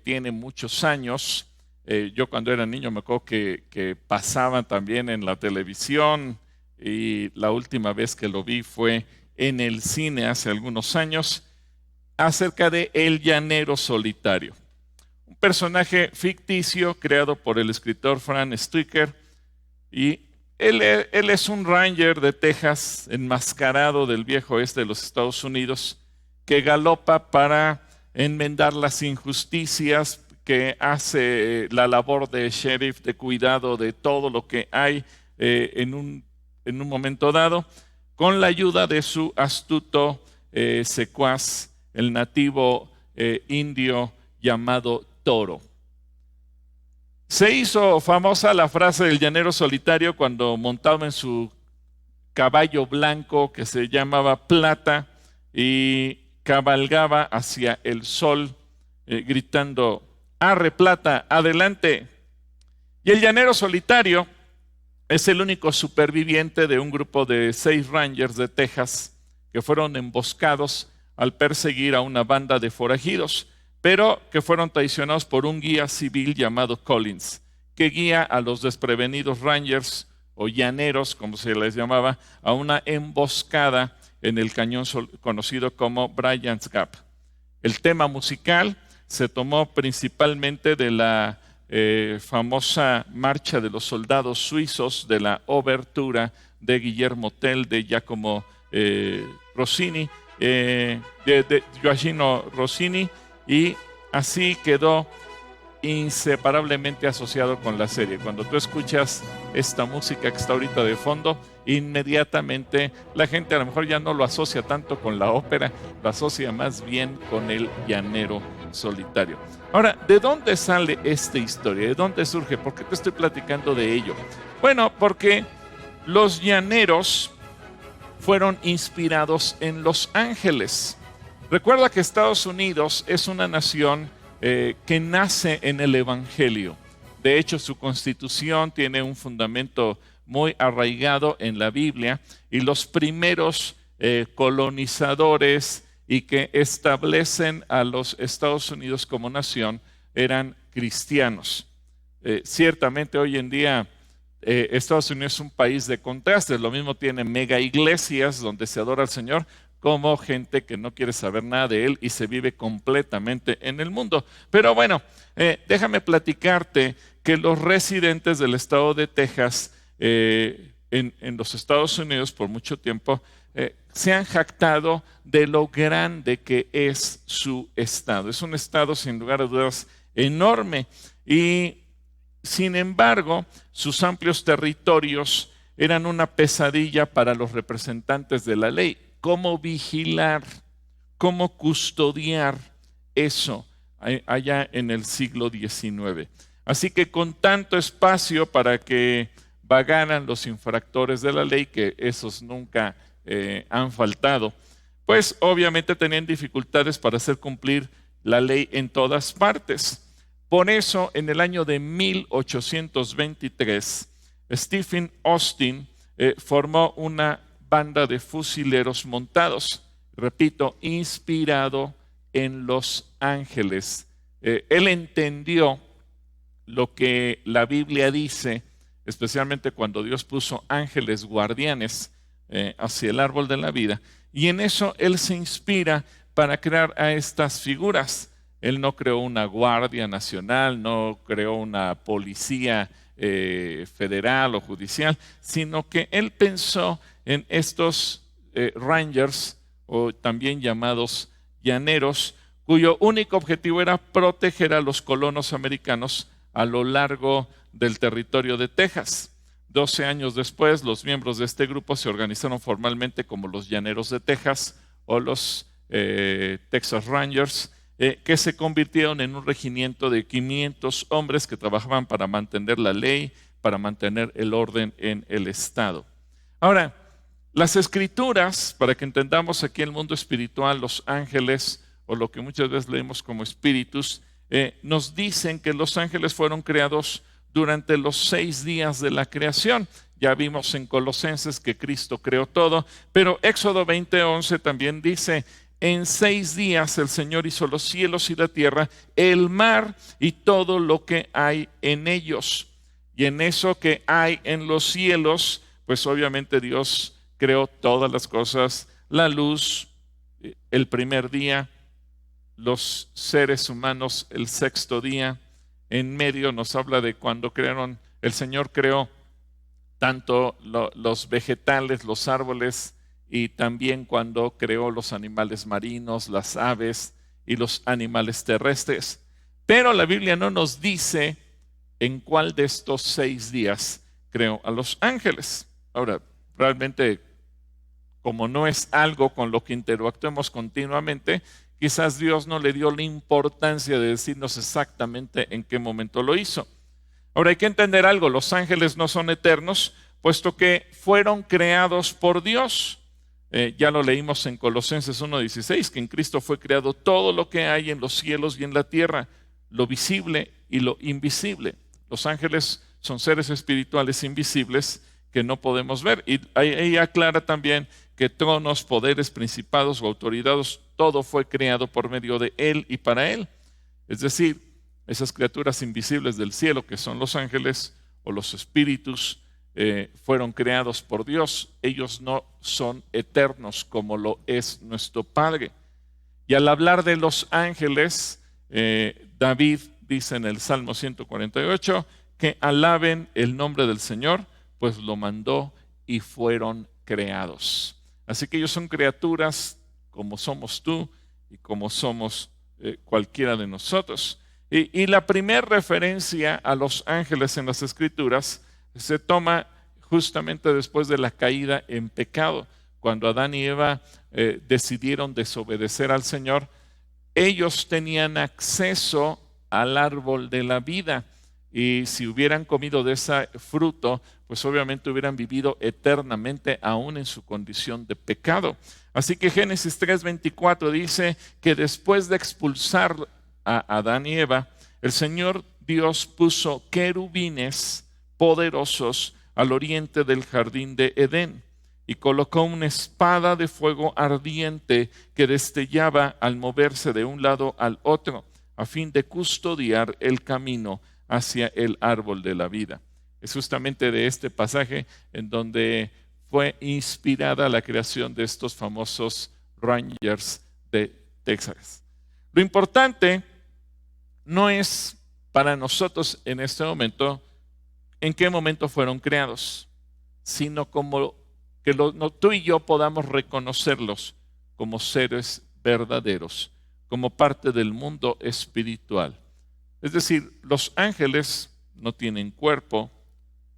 tiene muchos años. Yo cuando era niño me acuerdo que pasaban también en la televisión y la última vez que lo vi fue en el cine hace algunos años, acerca de El Llanero Solitario. Un personaje ficticio creado por el escritor Frank Stuecker, y él es un ranger de Texas enmascarado del viejo oeste de los Estados Unidos que galopa para enmendar las injusticias, que hace la labor de sheriff, de cuidado de todo lo que hay en un momento dado, con la ayuda de su astuto secuaz, el nativo indio llamado Toro. Se hizo famosa la frase del llanero solitario cuando montaba en su caballo blanco que se llamaba Plata y cabalgaba hacia el sol gritando: ¡Arre Plata, adelante! Y el llanero solitario es el único superviviente de un grupo de 6 rangers de Texas que fueron emboscados al perseguir a una banda de forajidos, pero que fueron traicionados por un guía civil llamado Collins, que guía a los desprevenidos rangers o llaneros, como se les llamaba, a una emboscada en el cañón conocido como Bryant's Gap. El tema musical se tomó principalmente de la famosa Marcha de los Soldados Suizos, de la obertura de Guillermo Tell, de Giacomo Rossini, de Gioachino Rossini, y así quedó inseparablemente asociado con la serie. Cuando tú escuchas esta música que está ahorita de fondo, inmediatamente la gente a lo mejor ya no lo asocia tanto con la ópera, lo asocia más bien con el llanero solitario. Ahora, ¿de dónde sale esta historia? ¿De dónde surge? ¿Por qué te estoy platicando de ello? Bueno, porque los llaneros fueron inspirados en Los Ángeles. Recuerda que Estados Unidos es una nación que nace en el Evangelio. De hecho, su constitución tiene un fundamento muy arraigado en la Biblia, y los primeros colonizadores y que establecen a los Estados Unidos como nación eran cristianos. Ciertamente hoy en día Estados Unidos es un país de contrastes. Lo mismo tiene mega iglesias donde se adora al Señor, como gente que no quiere saber nada de Él y se vive completamente en el mundo. Pero bueno, déjame platicarte que los residentes del estado de Texas en los Estados Unidos por mucho tiempo se han jactado de lo grande que es su estado. Es un estado sin lugar a dudas enorme, y sin embargo sus amplios territorios eran una pesadilla para los representantes de la ley. ¿Cómo vigilar, cómo custodiar eso allá en el siglo XIX? Así que con tanto espacio para que vagaran los infractores de la ley, que esos nunca han faltado, pues obviamente tenían dificultades para hacer cumplir la ley en todas partes. Por eso, en el año de 1823, Stephen Austin formó una banda de fusileros montados, repito, inspirado en Los Ángeles. Él entendió lo que la Biblia dice, especialmente cuando Dios puso ángeles guardianes hacia el árbol de la vida, y en eso él se inspira para crear a estas figuras. Él no creó una guardia nacional, no creó una policía federal o judicial, sino que él pensó en estos rangers, o también llamados llaneros, cuyo único objetivo era proteger a los colonos americanos a lo largo del territorio de Texas. 12 años después, los miembros de este grupo se organizaron formalmente como los Llaneros de Texas o los Texas Rangers, que se convirtieron en un regimiento de 500 hombres que trabajaban para mantener la ley, para mantener el orden en el estado. Ahora, las escrituras, para que entendamos aquí el mundo espiritual, los ángeles, o lo que muchas veces leemos como espíritus, nos dicen que los ángeles fueron creados durante los 6 días de la creación. Ya vimos en Colosenses que Cristo creó todo, pero Éxodo 20:11 también dice en 6 días el Señor hizo los cielos y la tierra, el mar y todo lo que hay en ellos. Y en eso que hay en los cielos, pues obviamente Dios creó todas las cosas, la luz, el primer día, los seres humanos el 6º día. En medio nos habla de cuando el Señor creó tanto los vegetales, los árboles, y también cuando creó los animales marinos, las aves y los animales terrestres. Pero la Biblia no nos dice en cuál de estos 6 días creó a los ángeles. Ahora, realmente, como no es algo con lo que interactuemos continuamente, quizás Dios no le dio la importancia de decirnos exactamente en qué momento lo hizo. Ahora hay que entender algo, los ángeles no son eternos, puesto que fueron creados por Dios. Ya lo leímos en Colosenses 1:16, que en Cristo fue creado todo lo que hay en los cielos y en la tierra, lo visible y lo invisible. Los ángeles son seres espirituales invisibles que no podemos ver. Y ahí aclara también que tronos, poderes, principados o autoridades, todo fue creado por medio de Él y para Él. Es decir, esas criaturas invisibles del cielo que son los ángeles o los espíritus, fueron creados por Dios. Ellos no son eternos como lo es nuestro Padre. Y al hablar de los ángeles, David dice en el Salmo 148 que alaben el nombre del Señor, pues lo mandó y fueron creados. Así que ellos son criaturas como somos tú y como somos cualquiera de nosotros. Y la primera referencia a los ángeles en las Escrituras se toma justamente después de la caída en pecado. Cuando Adán y Eva decidieron desobedecer al Señor, ellos tenían acceso al árbol de la vida. Y si hubieran comido de ese fruto, pues obviamente hubieran vivido eternamente aún en su condición de pecado. Así que Génesis 3:24 dice que después de expulsar a Adán y Eva, el Señor Dios puso querubines poderosos al oriente del jardín de Edén y colocó una espada de fuego ardiente que destellaba al moverse de un lado al otro, a fin de custodiar el camino hacia el árbol de la vida. Es justamente de este pasaje en donde fue inspirada la creación de estos famosos Rangers de Texas. Lo importante no es para nosotros en este momento en qué momento fueron creados, sino como que tú y yo podamos reconocerlos como seres verdaderos, como parte del mundo espiritual. Es decir, los ángeles no tienen cuerpo,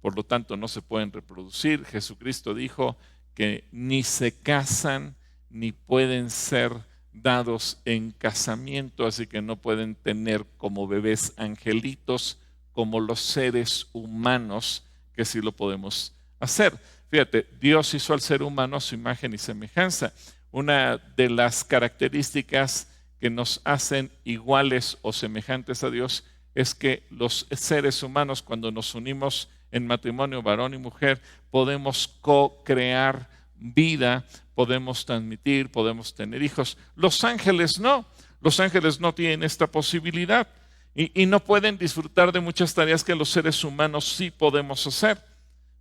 por lo tanto no se pueden reproducir. Jesucristo dijo que ni se casan ni pueden ser dados en casamiento, así que no pueden tener como bebés angelitos como los seres humanos, que sí lo podemos hacer. Fíjate, Dios hizo al ser humano a su imagen y semejanza. Una de las características que nos hacen iguales o semejantes a Dios es que los seres humanos, cuando nos unimos en matrimonio, varón y mujer, podemos co-crear vida, podemos transmitir, podemos tener hijos. Los ángeles no tienen esta posibilidad y no pueden disfrutar de muchas tareas que los seres humanos sí podemos hacer.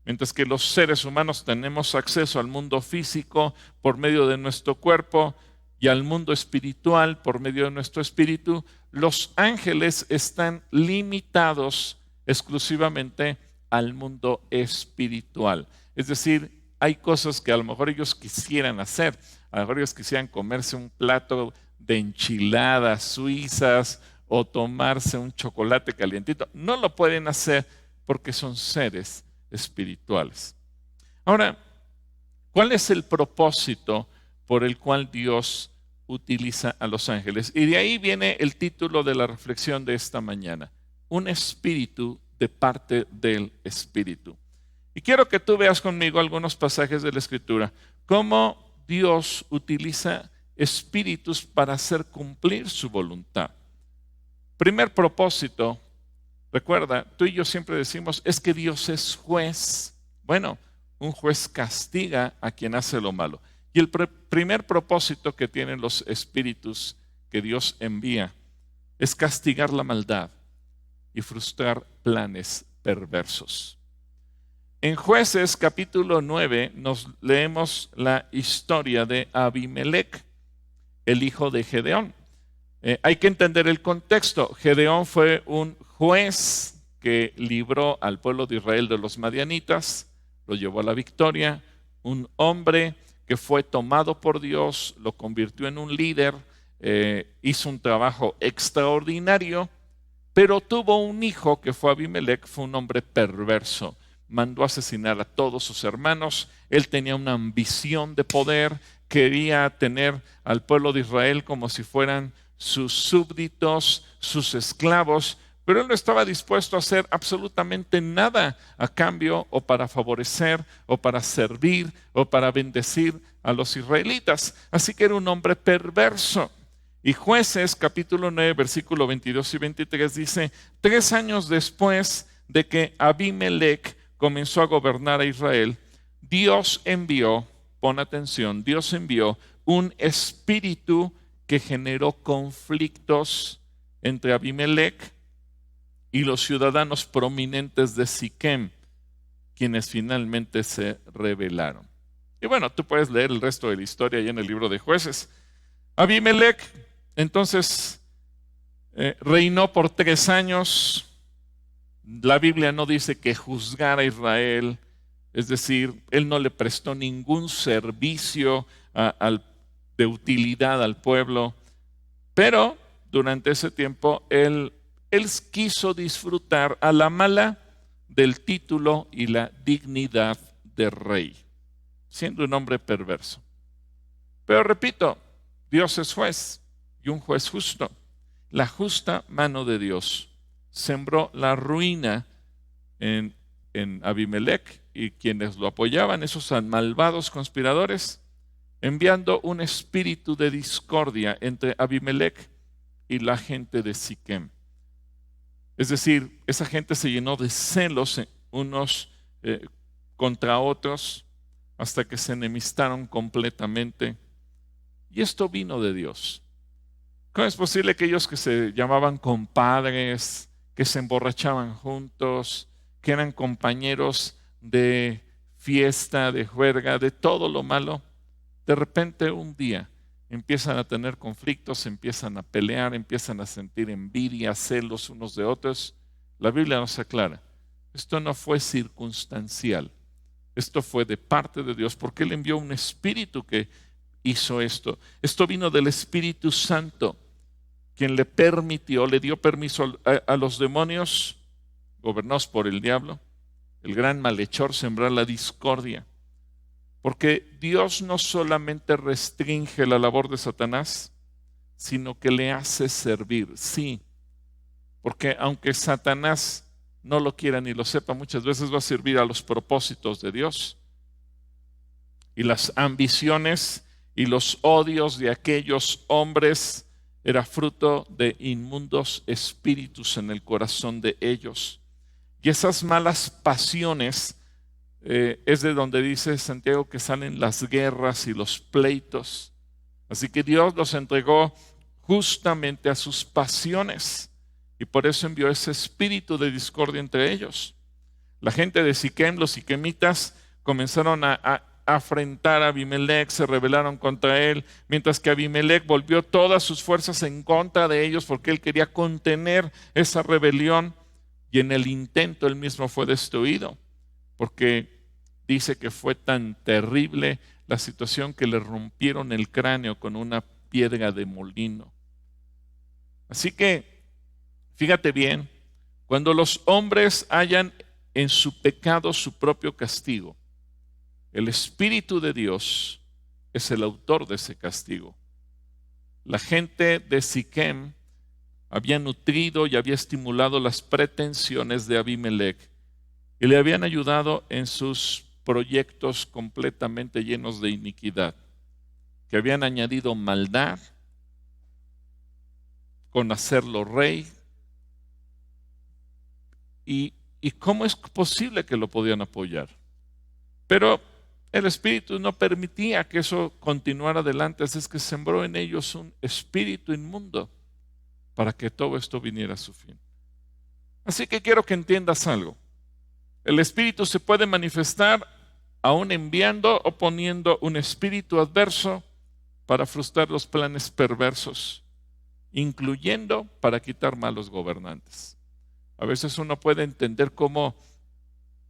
Mientras que los seres humanos tenemos acceso al mundo físico por medio de nuestro cuerpo y al mundo espiritual por medio de nuestro espíritu, los ángeles están limitados exclusivamente al mundo espiritual. Es decir, hay cosas que a lo mejor ellos quisieran hacer. A lo mejor ellos quisieran comerse un plato de enchiladas suizas o tomarse un chocolate calientito. No lo pueden hacer porque son seres espirituales. Ahora, ¿cuál es el propósito por el cual Dios utiliza a los ángeles? Y de ahí viene el título de la reflexión de esta mañana: un espíritu de parte del Espíritu. Y quiero que tú veas conmigo algunos pasajes de la Escritura, cómo Dios utiliza espíritus para hacer cumplir su voluntad. Primer propósito, recuerda, tú y yo siempre decimos, es que Dios es juez. Bueno, un juez castiga a quien hace lo malo. Y el primer propósito que tienen los espíritus que Dios envía es castigar la maldad y frustrar planes perversos. En Jueces capítulo 9 nos leemos la historia de Abimelec, el hijo de Gedeón. Hay que entender el contexto. Gedeón fue un juez que libró al pueblo de Israel de los madianitas, lo llevó a la victoria, un hombre que fue tomado por Dios, lo convirtió en un líder, hizo un trabajo extraordinario, pero tuvo un hijo que fue Abimelec, fue un hombre perverso, mandó asesinar a todos sus hermanos, él tenía una ambición de poder, quería tener al pueblo de Israel como si fueran sus súbditos, sus esclavos, pero él no estaba dispuesto a hacer absolutamente nada a cambio o para favorecer o para servir o para bendecir a los israelitas. Así que era un hombre perverso. Y Jueces capítulo 9 versículo 22 y 23 dice: 3 años después de que Abimelec comenzó a gobernar a Israel, Dios envió, pon atención, Dios envió un espíritu que generó conflictos entre Abimelec y los ciudadanos prominentes de Siquem, quienes finalmente se rebelaron. Y bueno, tú puedes leer el resto de la historia ahí en el libro de Jueces. Abimelec entonces reinó por 3 años. La Biblia no dice que juzgara a Israel, es decir, él no le prestó ningún servicio de utilidad al pueblo, pero durante ese tiempo él quiso disfrutar a la mala del título y la dignidad de rey, siendo un hombre perverso. Pero repito, Dios es juez y un juez justo. La justa mano de Dios sembró la ruina en Abimelec y quienes lo apoyaban, esos malvados conspiradores, enviando un espíritu de discordia entre Abimelec y la gente de Siquem. Es decir, esa gente se llenó de celos unos contra otros hasta que se enemistaron completamente. Y esto vino de Dios. ¿Cómo es posible que ellos que se llamaban compadres, que se emborrachaban juntos, que eran compañeros de fiesta, de juerga, de todo lo malo, de repente un día empiezan a tener conflictos, empiezan a pelear, empiezan a sentir envidia, celos unos de otros? La Biblia nos aclara, esto no fue circunstancial, esto fue de parte de Dios, porque Él envió un espíritu que hizo esto. Esto vino del Espíritu Santo, quien le permitió, le dio permiso a los demonios, gobernados por el diablo, el gran malhechor, sembrar la discordia. Porque Dios no solamente restringe la labor de Satanás, sino que le hace servir. Sí, porque aunque Satanás no lo quiera ni lo sepa, muchas veces va a servir a los propósitos de Dios. Y las ambiciones y los odios de aquellos hombres era fruto de inmundos espíritus en el corazón de ellos. Y esas malas pasiones es de donde dice Santiago que salen las guerras y los pleitos. Así que Dios los entregó justamente a sus pasiones y por eso envió ese espíritu de discordia entre ellos. La gente de Siquem, los siquemitas, comenzaron a afrentar a Abimelec, se rebelaron contra él, mientras que Abimelec volvió todas sus fuerzas en contra de ellos porque él quería contener esa rebelión, y en el intento él mismo fue destruido, porque dice que fue tan terrible la situación que le rompieron el cráneo con una piedra de molino. Así que, fíjate bien, cuando los hombres hallan en su pecado su propio castigo, el Espíritu de Dios es el autor de ese castigo. La gente de Siquem había nutrido y había estimulado las pretensiones de Abimelec y le habían ayudado en sus proyectos completamente llenos de iniquidad, que habían añadido maldad con hacerlo rey. ¿Y cómo es posible que lo podían apoyar? Pero el Espíritu no permitía que eso continuara adelante, así es que sembró en ellos un espíritu inmundo para que todo esto viniera a su fin. Así que quiero que entiendas algo. El Espíritu se puede manifestar aún enviando o poniendo un espíritu adverso para frustrar los planes perversos, incluyendo para quitar malos gobernantes. A veces uno puede entender cómo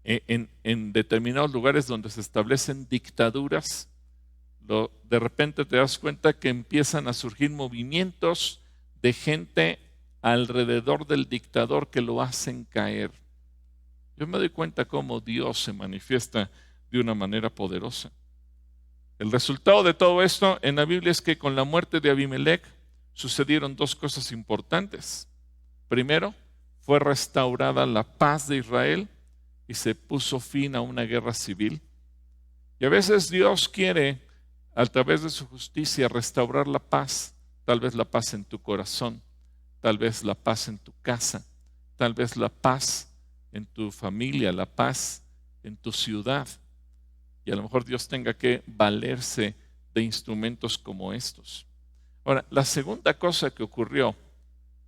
en determinados lugares donde se establecen dictaduras, de repente te das cuenta que empiezan a surgir movimientos de gente alrededor del dictador que lo hacen caer. Yo me doy cuenta cómo Dios se manifiesta de una manera poderosa. El resultado de todo esto en la Biblia es que con la muerte de Abimelech sucedieron dos cosas importantes. Primero, fue restaurada la paz de Israel y se puso fin a una guerra civil. Y a veces Dios quiere, a través de su justicia, restaurar la paz. Tal vez la paz en tu corazón, tal vez la paz en tu casa, tal vez la paz en tu familia, la paz en tu ciudad. Y a lo mejor Dios tenga que valerse de instrumentos como estos. Ahora, la segunda cosa que ocurrió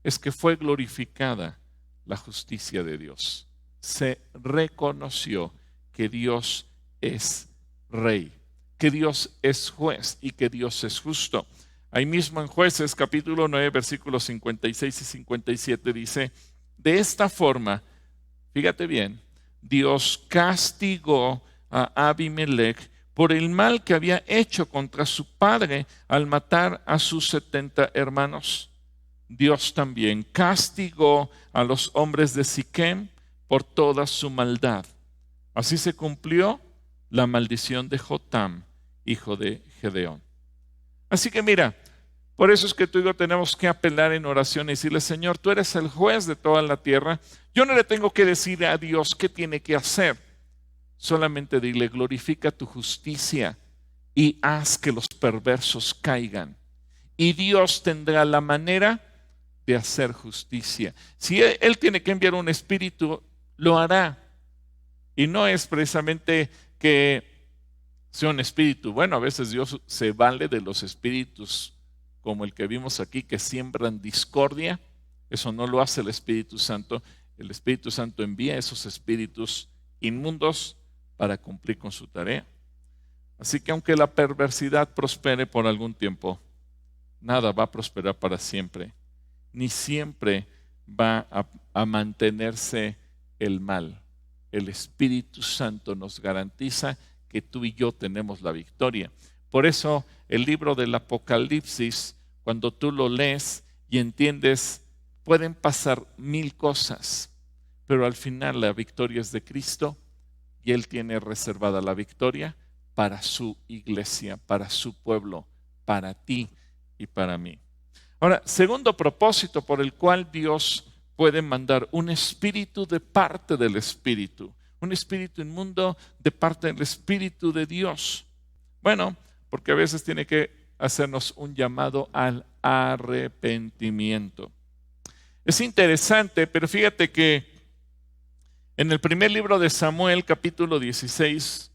es que fue glorificada la justicia de Dios. Se reconoció que Dios es rey, que Dios es juez y que Dios es justo. Ahí mismo en Jueces capítulo 9 versículos 56 y 57 dice: de esta forma, fíjate bien, Dios castigó a Abimelech por el mal que había hecho contra su padre al matar a sus 70 hermanos. Dios también castigó a los hombres de Siquem por toda su maldad. Así se cumplió la maldición de Jotam, hijo de Gedeón. Así que mira, por eso es que tú y yo tenemos que apelar en oración y decirle: Señor, tú eres el juez de toda la tierra. Yo no le tengo que decir a Dios qué tiene que hacer. Solamente dile: glorifica tu justicia y haz que los perversos caigan. Y Dios tendrá la manera de hacer justicia. Si Él tiene que enviar un espíritu, lo hará. Y no es precisamente que sea un espíritu. Bueno, a veces Dios se vale de los espíritus como el que vimos aquí, que siembran discordia. Eso no lo hace el Espíritu Santo. El Espíritu Santo envía esos espíritus inmundos para cumplir con su tarea. Así que aunque la perversidad prospere por algún tiempo, nada va a prosperar para siempre, ni siempre va a mantenerse el mal. El Espíritu Santo nos garantiza que tú y yo tenemos la victoria. Por eso el libro del Apocalipsis, cuando tú lo lees y entiendes, pueden pasar 1000 cosas, pero al final la victoria es de Cristo y Él tiene reservada la victoria para su iglesia, para su pueblo, para ti y para mí. Ahora, segundo propósito por el cual Dios puede mandar un espíritu de parte del Espíritu, un espíritu inmundo de parte del Espíritu de Dios. Bueno, porque a veces tiene que hacernos un llamado al arrepentimiento. Es interesante, pero fíjate que en el primer libro de Samuel, capítulo 16,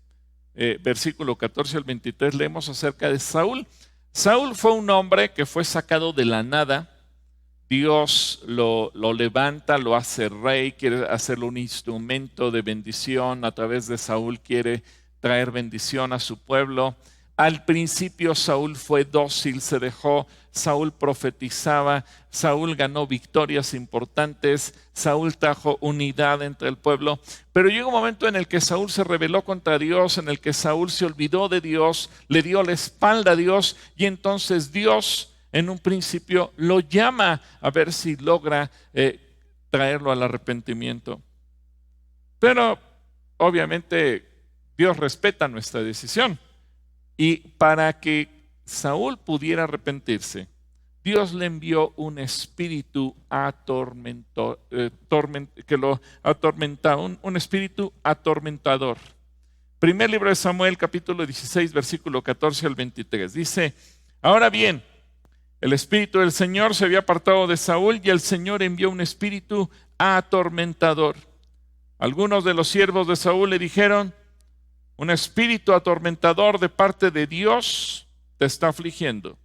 versículo 14 al 23, leemos acerca de Saúl. Saúl fue un hombre que fue sacado de la nada. Dios lo levanta, lo hace rey, quiere hacerlo un instrumento de bendición. A través de Saúl quiere traer bendición a su pueblo. Al principio Saúl fue dócil, se dejó, Saúl profetizaba, Saúl ganó victorias importantes, Saúl trajo unidad entre el pueblo. Pero llegó un momento en el que Saúl se rebeló contra Dios, en el que Saúl se olvidó de Dios, le dio la espalda a Dios, y entonces Dios en un principio lo llama a ver si logra traerlo al arrepentimiento. Pero obviamente Dios respeta nuestra decisión. Y para que Saúl pudiera arrepentirse, Dios le envió un espíritu que lo atormentaba, un espíritu atormentador. Primer libro de Samuel, capítulo 16, versículo 14 al 23. Dice: ahora bien, el espíritu del Señor se había apartado de Saúl y el Señor envió un espíritu atormentador. Algunos de los siervos de Saúl le dijeron: Un espíritu atormentador de parte de Dios te está afligiendo.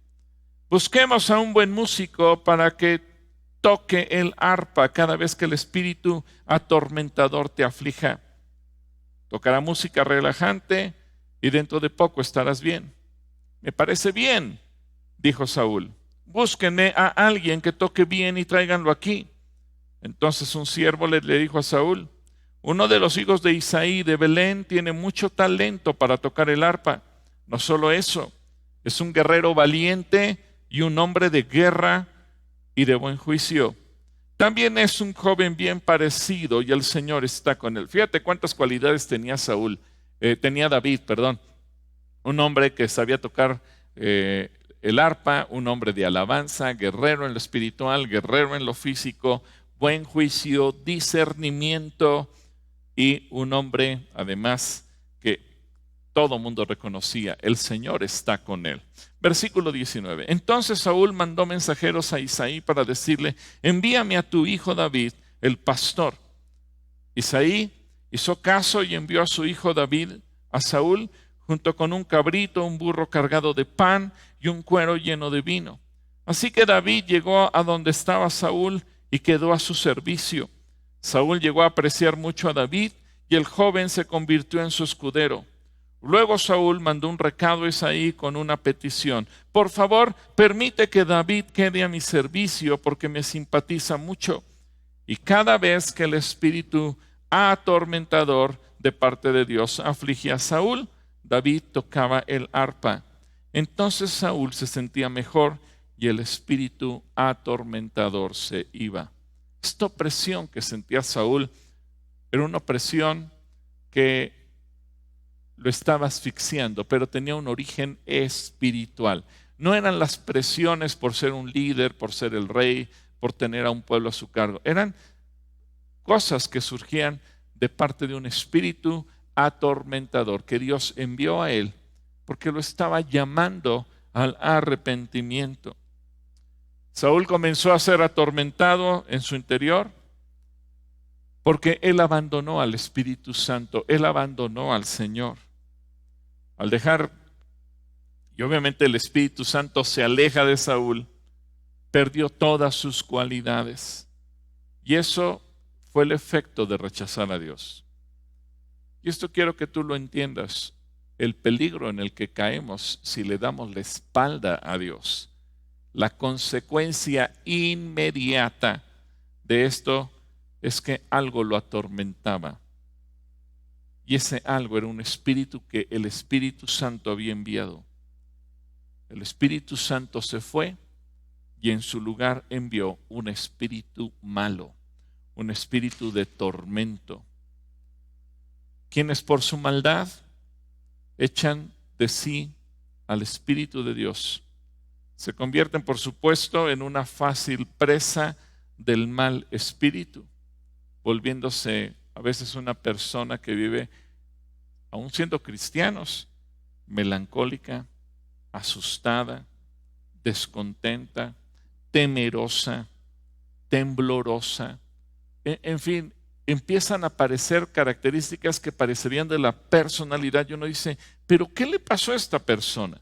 Busquemos a un buen músico para que toque el arpa cada vez que el espíritu atormentador te aflija. Tocará música relajante y dentro de poco estarás bien. Me parece bien, dijo Saúl. Búsquenme a alguien que toque bien y tráiganlo aquí. Entonces un siervo le dijo a Saúl: uno de los hijos de Isaí de Belén tiene mucho talento para tocar el arpa. No solo eso, es un guerrero valiente y un hombre de guerra y de buen juicio. También es un joven bien parecido y el Señor está con él. Fíjate cuántas cualidades tenía David, un hombre que sabía tocar el arpa, un hombre de alabanza, guerrero en lo espiritual, guerrero en lo físico, buen juicio, discernimiento y un hombre además que todo mundo reconocía, el Señor está con él. Versículo 19. Entonces Saúl mandó mensajeros a Isaí para decirle: envíame a tu hijo David, el pastor. Isaí hizo caso y envió a su hijo David a Saúl junto con un cabrito, un burro cargado de pan y un cuero lleno de vino. Así que David llegó a donde estaba Saúl y quedó a su servicio. Saúl llegó a apreciar mucho a David y el joven se convirtió en su escudero. Luego Saúl mandó un recado a Isaí con una petición: por favor, permite que David quede a mi servicio porque me simpatiza mucho. Y cada vez que el espíritu atormentador de parte de Dios afligía a Saúl, David tocaba el arpa. Entonces Saúl se sentía mejor y el espíritu atormentador se iba. Esta opresión que sentía Saúl era una opresión que lo estaba asfixiando, pero tenía un origen espiritual. No eran las presiones por ser un líder, por ser el rey, por tener a un pueblo a su cargo. Eran cosas que surgían de parte de un espíritu atormentador que Dios envió a él porque lo estaba llamando al arrepentimiento. Saúl comenzó a ser atormentado en su interior porque él abandonó al Espíritu Santo, él abandonó al Señor. Al dejar, y obviamente el Espíritu Santo se aleja de Saúl, perdió todas sus cualidades. Y eso fue el efecto de rechazar a Dios. Y esto quiero que tú lo entiendas, el peligro en el que caemos si le damos la espalda a Dios. La consecuencia inmediata de esto es que algo lo atormentaba. Y ese algo era un espíritu que el Espíritu Santo había enviado. El Espíritu Santo se fue y en su lugar envió un espíritu malo, un espíritu de tormento. Quienes por su maldad echan de sí al Espíritu de Dios, se convierten, por supuesto, en una fácil presa del mal espíritu, volviéndose a veces una persona que vive, aún siendo cristianos, melancólica, asustada, descontenta, temerosa, temblorosa. En fin, empiezan a aparecer características que parecerían de la personalidad y uno dice, ¿pero qué le pasó a esta persona?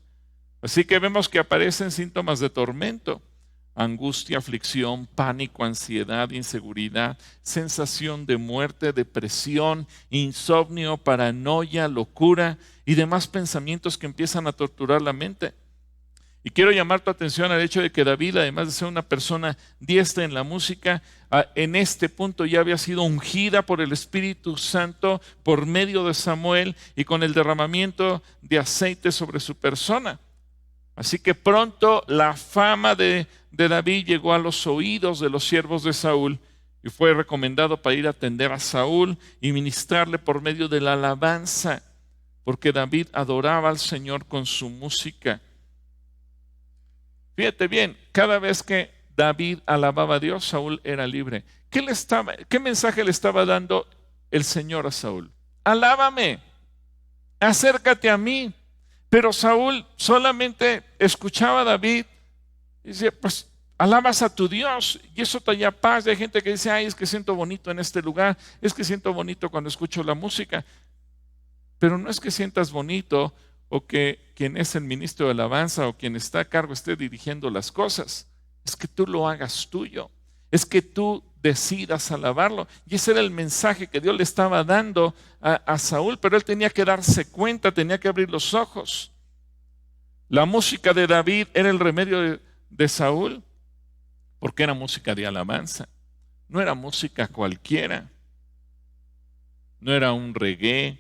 Así que vemos que aparecen síntomas de tormento: angustia, aflicción, pánico, ansiedad, inseguridad, sensación de muerte, depresión, insomnio, paranoia, locura y demás pensamientos que empiezan a torturar la mente. Y quiero llamar tu atención al hecho de que David, además de ser una persona diestra en la música, en este punto ya había sido ungida por el Espíritu Santo por medio de Samuel y con el derramamiento de aceite sobre su persona. Así que pronto la fama de David llegó a los oídos de los siervos de Saúl y fue recomendado para ir a atender a Saúl y ministrarle por medio de la alabanza, porque David adoraba al Señor con su música. Fíjate bien, cada vez que David alababa a Dios, Saúl era libre. ¿Qué mensaje le estaba dando el Señor a Saúl? Alábame, acércate a mí. Pero Saúl solamente escuchaba a David y decía, pues alabas a tu Dios y eso traía paz. Y hay gente que dice, ay, es que siento bonito en este lugar, es que siento bonito cuando escucho la música. Pero no es que sientas bonito o que quien es el ministro de alabanza o quien está a cargo esté dirigiendo las cosas. Es que tú lo hagas tuyo. Es que tú decidas alabarlo. Y ese era el mensaje que Dios le estaba dando a Saúl, pero él tenía que darse cuenta, tenía que abrir los ojos. La música de David era el remedio de Saúl, porque era música de alabanza. No era música cualquiera. No era un reggae,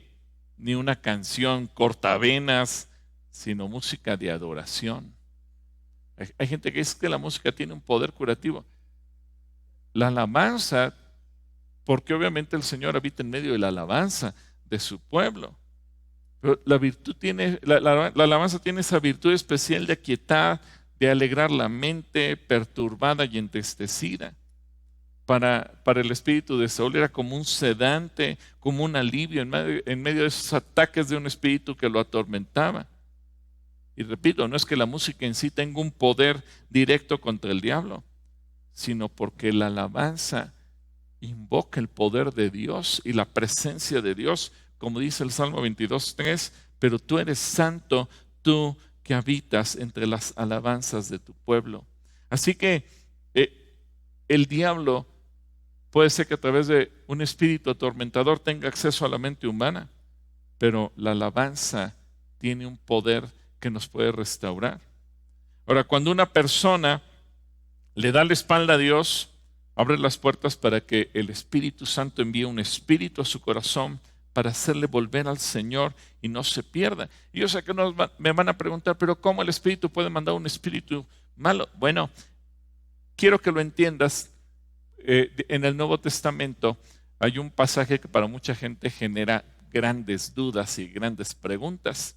ni una canción cortavenas, sino música de adoración. Hay gente que dice que la música tiene un poder curativo. La alabanza, porque obviamente el Señor habita en medio de la alabanza de su pueblo. Pero la alabanza tiene esa virtud especial de aquietar, de alegrar la mente perturbada y entristecida. Para el espíritu de Saúl era como un sedante, como un alivio en medio de esos ataques de un espíritu que lo atormentaba. Y repito, no es que la música en sí tenga un poder directo contra el diablo, sino porque la alabanza invoca el poder de Dios y la presencia de Dios, como dice el Salmo 22:3, pero tú eres santo, tú que habitas entre las alabanzas de tu pueblo. Así que el diablo puede ser que a través de un espíritu atormentador tenga acceso a la mente humana, pero la alabanza tiene un poder que nos puede restaurar. Ahora, cuando una persona le da la espalda a Dios, abre las puertas para que el Espíritu Santo envíe un espíritu a su corazón para hacerle volver al Señor y no se pierda. Y yo sé que me van a preguntar, pero ¿cómo el Espíritu puede mandar un espíritu malo? Bueno, quiero que lo entiendas. En el Nuevo Testamento hay un pasaje que para mucha gente genera grandes dudas y grandes preguntas.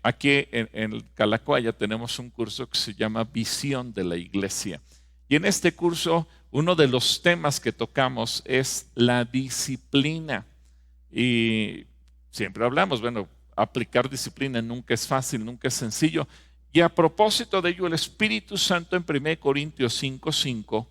Aquí en el Calacoaya tenemos un curso que se llama Visión de la Iglesia. Y en este curso uno de los temas que tocamos es la disciplina. Y siempre hablamos, bueno, aplicar disciplina nunca es fácil, nunca es sencillo. Y a propósito de ello, el Espíritu Santo en 1 Corintios 5:5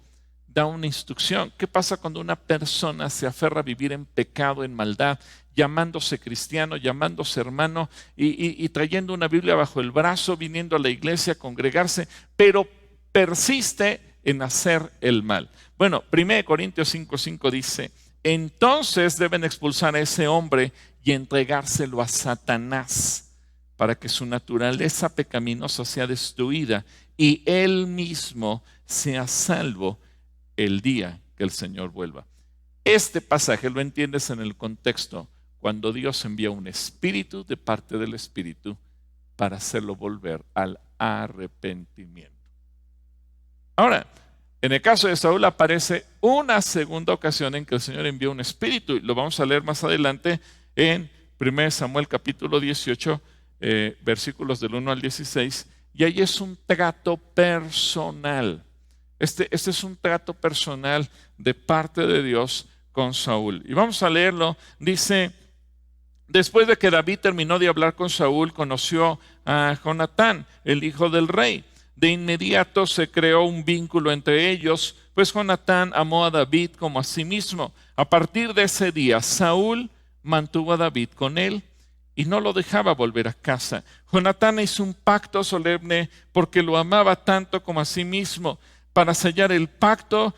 da una instrucción. ¿Qué pasa cuando una persona se aferra a vivir en pecado, en maldad, llamándose cristiano, llamándose hermano y trayendo una Biblia bajo el brazo, viniendo a la iglesia a congregarse, pero persiste en hacer el mal? Bueno, 1 Corintios 5:5 dice: entonces deben expulsar a ese hombre y entregárselo a Satanás, para que su naturaleza pecaminosa sea destruida y él mismo sea salvo el día que el Señor vuelva. Este pasaje lo entiendes en el contexto cuando Dios envía un espíritu de parte del Espíritu para hacerlo volver al arrepentimiento. Ahora, en el caso de Saúl aparece una segunda ocasión en que el Señor envió un espíritu, y lo vamos a leer más adelante en 1 Samuel capítulo 18, versículos del 1 al 16, y ahí es un trato personal. Este es un trato personal de parte de Dios con Saúl. Y vamos a leerlo. Dice: después de que David terminó de hablar con Saúl, conoció a Jonatán, el hijo del rey. De inmediato se creó un vínculo entre ellos, pues Jonatán amó a David como a sí mismo. A partir de ese día, Saúl mantuvo a David con él y no lo dejaba volver a casa. Jonatán hizo un pacto solemne porque lo amaba tanto como a sí mismo. Para sellar el pacto,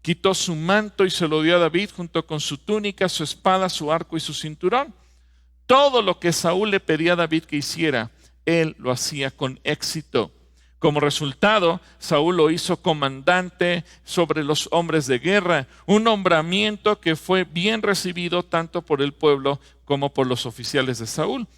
quitó su manto y se lo dio a David junto con su túnica, su espada, su arco y su cinturón. Todo lo que Saúl le pedía a David que hiciera, él lo hacía con éxito. Como resultado, Saúl lo hizo comandante sobre los hombres de guerra, un nombramiento que fue bien recibido tanto por el pueblo como por los oficiales de Saúl.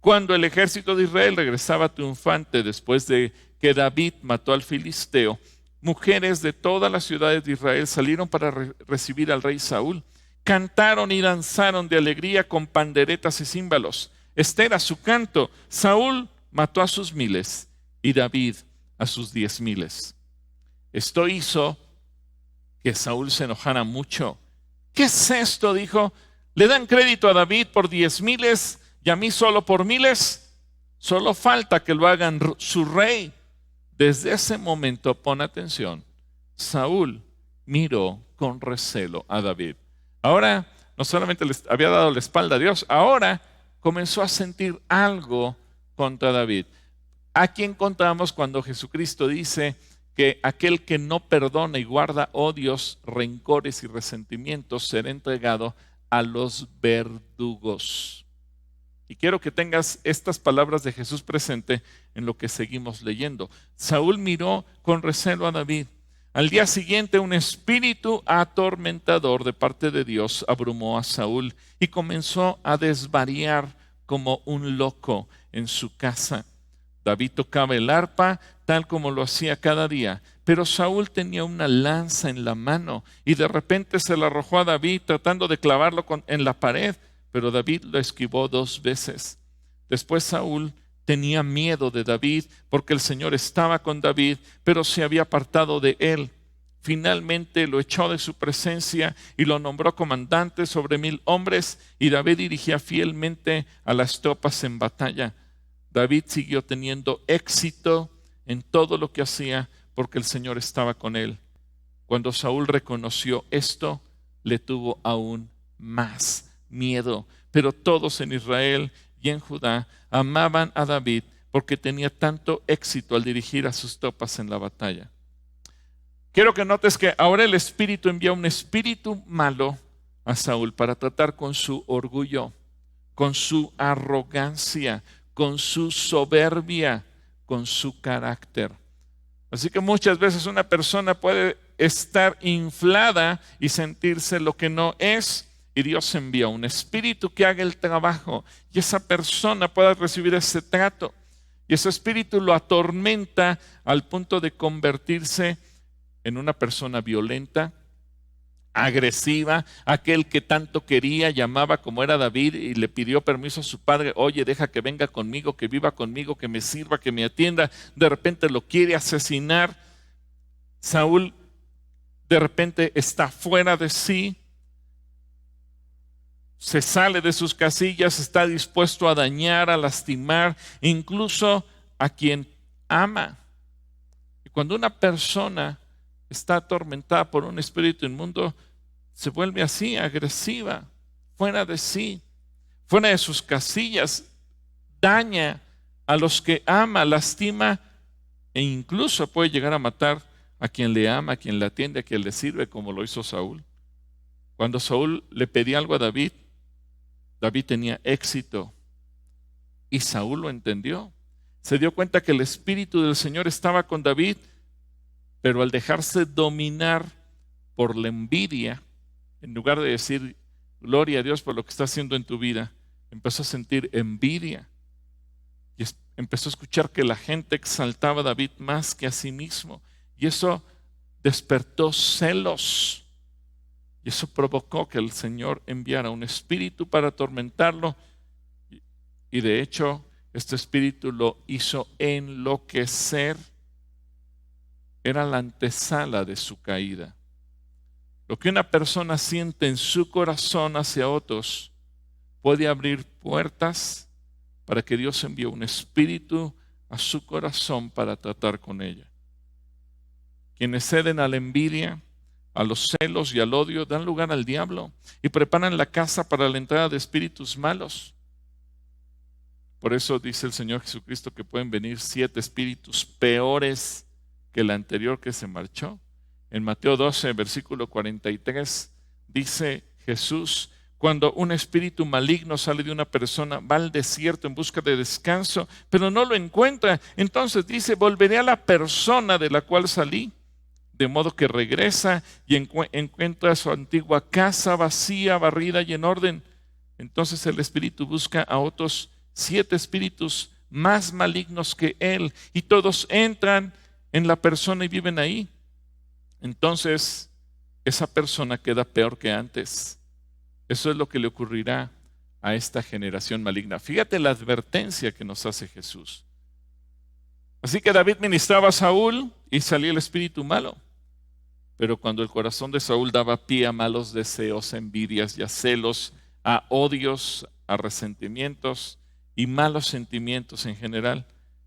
Cuando el ejército de Israel regresaba triunfante después de que David mató al filisteo, mujeres de todas las ciudades de Israel salieron para recibir al rey Saúl. Cantaron y danzaron de alegría con panderetas y címbalos. Este era su canto: Saúl mató a sus 1000 y David a sus 10,000. Esto hizo que Saúl se enojara mucho. ¿Qué es esto?, dijo. ¿Le dan crédito a David por 10,000 y a mí solo por 1000? Solo falta que lo hagan su rey. Desde ese momento, pon atención, Saúl miró con recelo a David. Ahora, no solamente le había dado la espalda a Dios, ahora comenzó a sentir algo contra David. Aquí encontramos cuando Jesucristo dice que aquel que no perdona y guarda odios, rencores y resentimientos será entregado a los verdugos. Y quiero que tengas estas palabras de Jesús presente en lo que seguimos leyendo. Saúl miró con recelo a David. Al día siguiente, un espíritu atormentador de parte de Dios abrumó a Saúl y comenzó a desvariar como un loco en su casa. David tocaba el arpa tal como lo hacía cada día, pero Saúl tenía una lanza en la mano y de repente se la arrojó a David tratando de clavarlo en la pared, pero David lo esquivó 2 veces. Después Saúl tenía miedo de David porque el Señor estaba con David, pero se había apartado de él. Finalmente lo echó de su presencia y lo nombró comandante sobre 1000 hombres, y David dirigía fielmente a las tropas en batalla. David siguió teniendo éxito en todo lo que hacía porque el Señor estaba con él. Cuando Saúl reconoció esto, le tuvo aún más miedo. Pero todos en Israel y en Judá amaban a David porque tenía tanto éxito al dirigir a sus tropas en la batalla. Quiero que notes que ahora el Espíritu envía un espíritu malo a Saúl para tratar con su orgullo, con su arrogancia, con su soberbia, con su carácter. Así que muchas veces una persona puede estar inflada y sentirse lo que no es, y Dios envía un espíritu que haga el trabajo y esa persona pueda recibir ese trato. Y ese espíritu lo atormenta al punto de convertirse en una persona violenta, agresiva, aquel que tanto quería, llamaba como era David y le pidió permiso a su padre: oye, deja que venga conmigo, que viva conmigo, que me sirva, que me atienda. De repente lo quiere asesinar. Saúl de repente está fuera de sí, se sale de sus casillas, está dispuesto a dañar, a lastimar, incluso a quien ama. Y cuando una persona está atormentada por un espíritu inmundo, se vuelve así, agresiva, fuera de sí, fuera de sus casillas, daña a los que ama, lastima e incluso puede llegar a matar a quien le ama, a quien le atiende, a quien le sirve, como lo hizo Saúl. Cuando Saúl le pedía algo a David, David tenía éxito y Saúl lo entendió. Se dio cuenta que el Espíritu del Señor estaba con David, pero al dejarse dominar por la envidia, en lugar de decir gloria a Dios por lo que está haciendo en tu vida, empezó a sentir envidia y empezó a escuchar que la gente exaltaba a David más que a sí mismo, y eso despertó celos, y eso provocó que el Señor enviara un espíritu para atormentarlo, y de hecho este espíritu lo hizo enloquecer. Era la antesala de su caída. Lo que una persona siente en su corazón hacia otros puede abrir puertas para que Dios envíe un espíritu a su corazón para tratar con ella. Quienes ceden a la envidia, a los celos y al odio, dan lugar al diablo y preparan la casa para la entrada de espíritus malos. Por eso dice el Señor Jesucristo que pueden venir 7 espíritus peores que el anterior que se marchó. En Mateo 12, versículo 43, dice Jesús: cuando un espíritu maligno sale de una persona, va al desierto en busca de descanso, pero no lo encuentra. Entonces dice: volveré a la persona de la cual salí. De modo que regresa y encuentra su antigua casa vacía, barrida y en orden. Entonces el espíritu busca a otros 7 espíritus más malignos que él, y todos entran en la persona y viven ahí. Entonces esa persona queda peor que antes. Eso es lo que le ocurrirá a esta generación maligna. Fíjate la advertencia que nos hace Jesús. Así que David ministraba a Saúl y salía el espíritu malo. Pero cuando el corazón de Saúl daba pie a malos deseos, a envidias y a celos, a odios, a resentimientos y malos sentimientos en general,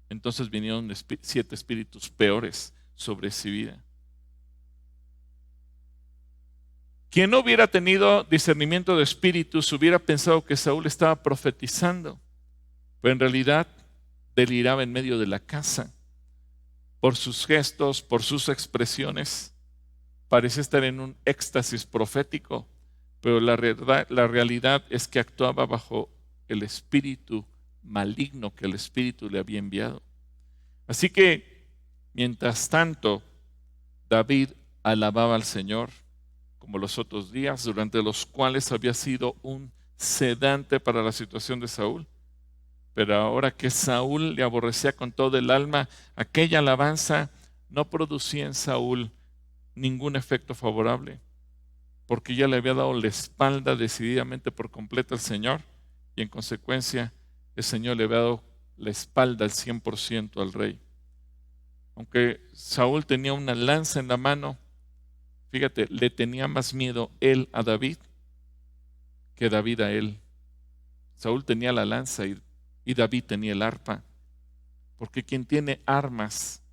entonces vinieron 7 espíritus peores sobre su vida. Quien no hubiera tenido discernimiento de espíritus hubiera pensado que Saúl estaba profetizando, pero en realidad deliraba en medio de la casa. Por sus gestos, por sus expresiones, parecía estar en un éxtasis profético, pero la realidad es que actuaba bajo el espíritu maligno que el espíritu le había enviado. Así que, mientras tanto, David alababa al Señor, como los otros días, durante los cuales había sido un sedante para la situación de Saúl. Pero ahora que Saúl le aborrecía con todo el alma, aquella alabanza no producía en Saúl ningún efecto favorable, porque ya le había dado la espalda decididamente por completo al Señor, y en consecuencia el Señor le había dado la espalda al 100% al rey. Aunque Saúl tenía una lanza en la mano, fíjate, le tenía más miedo él a David que David a él. Saúl tenía la lanza y David tenía el arpa, porque quien tiene armas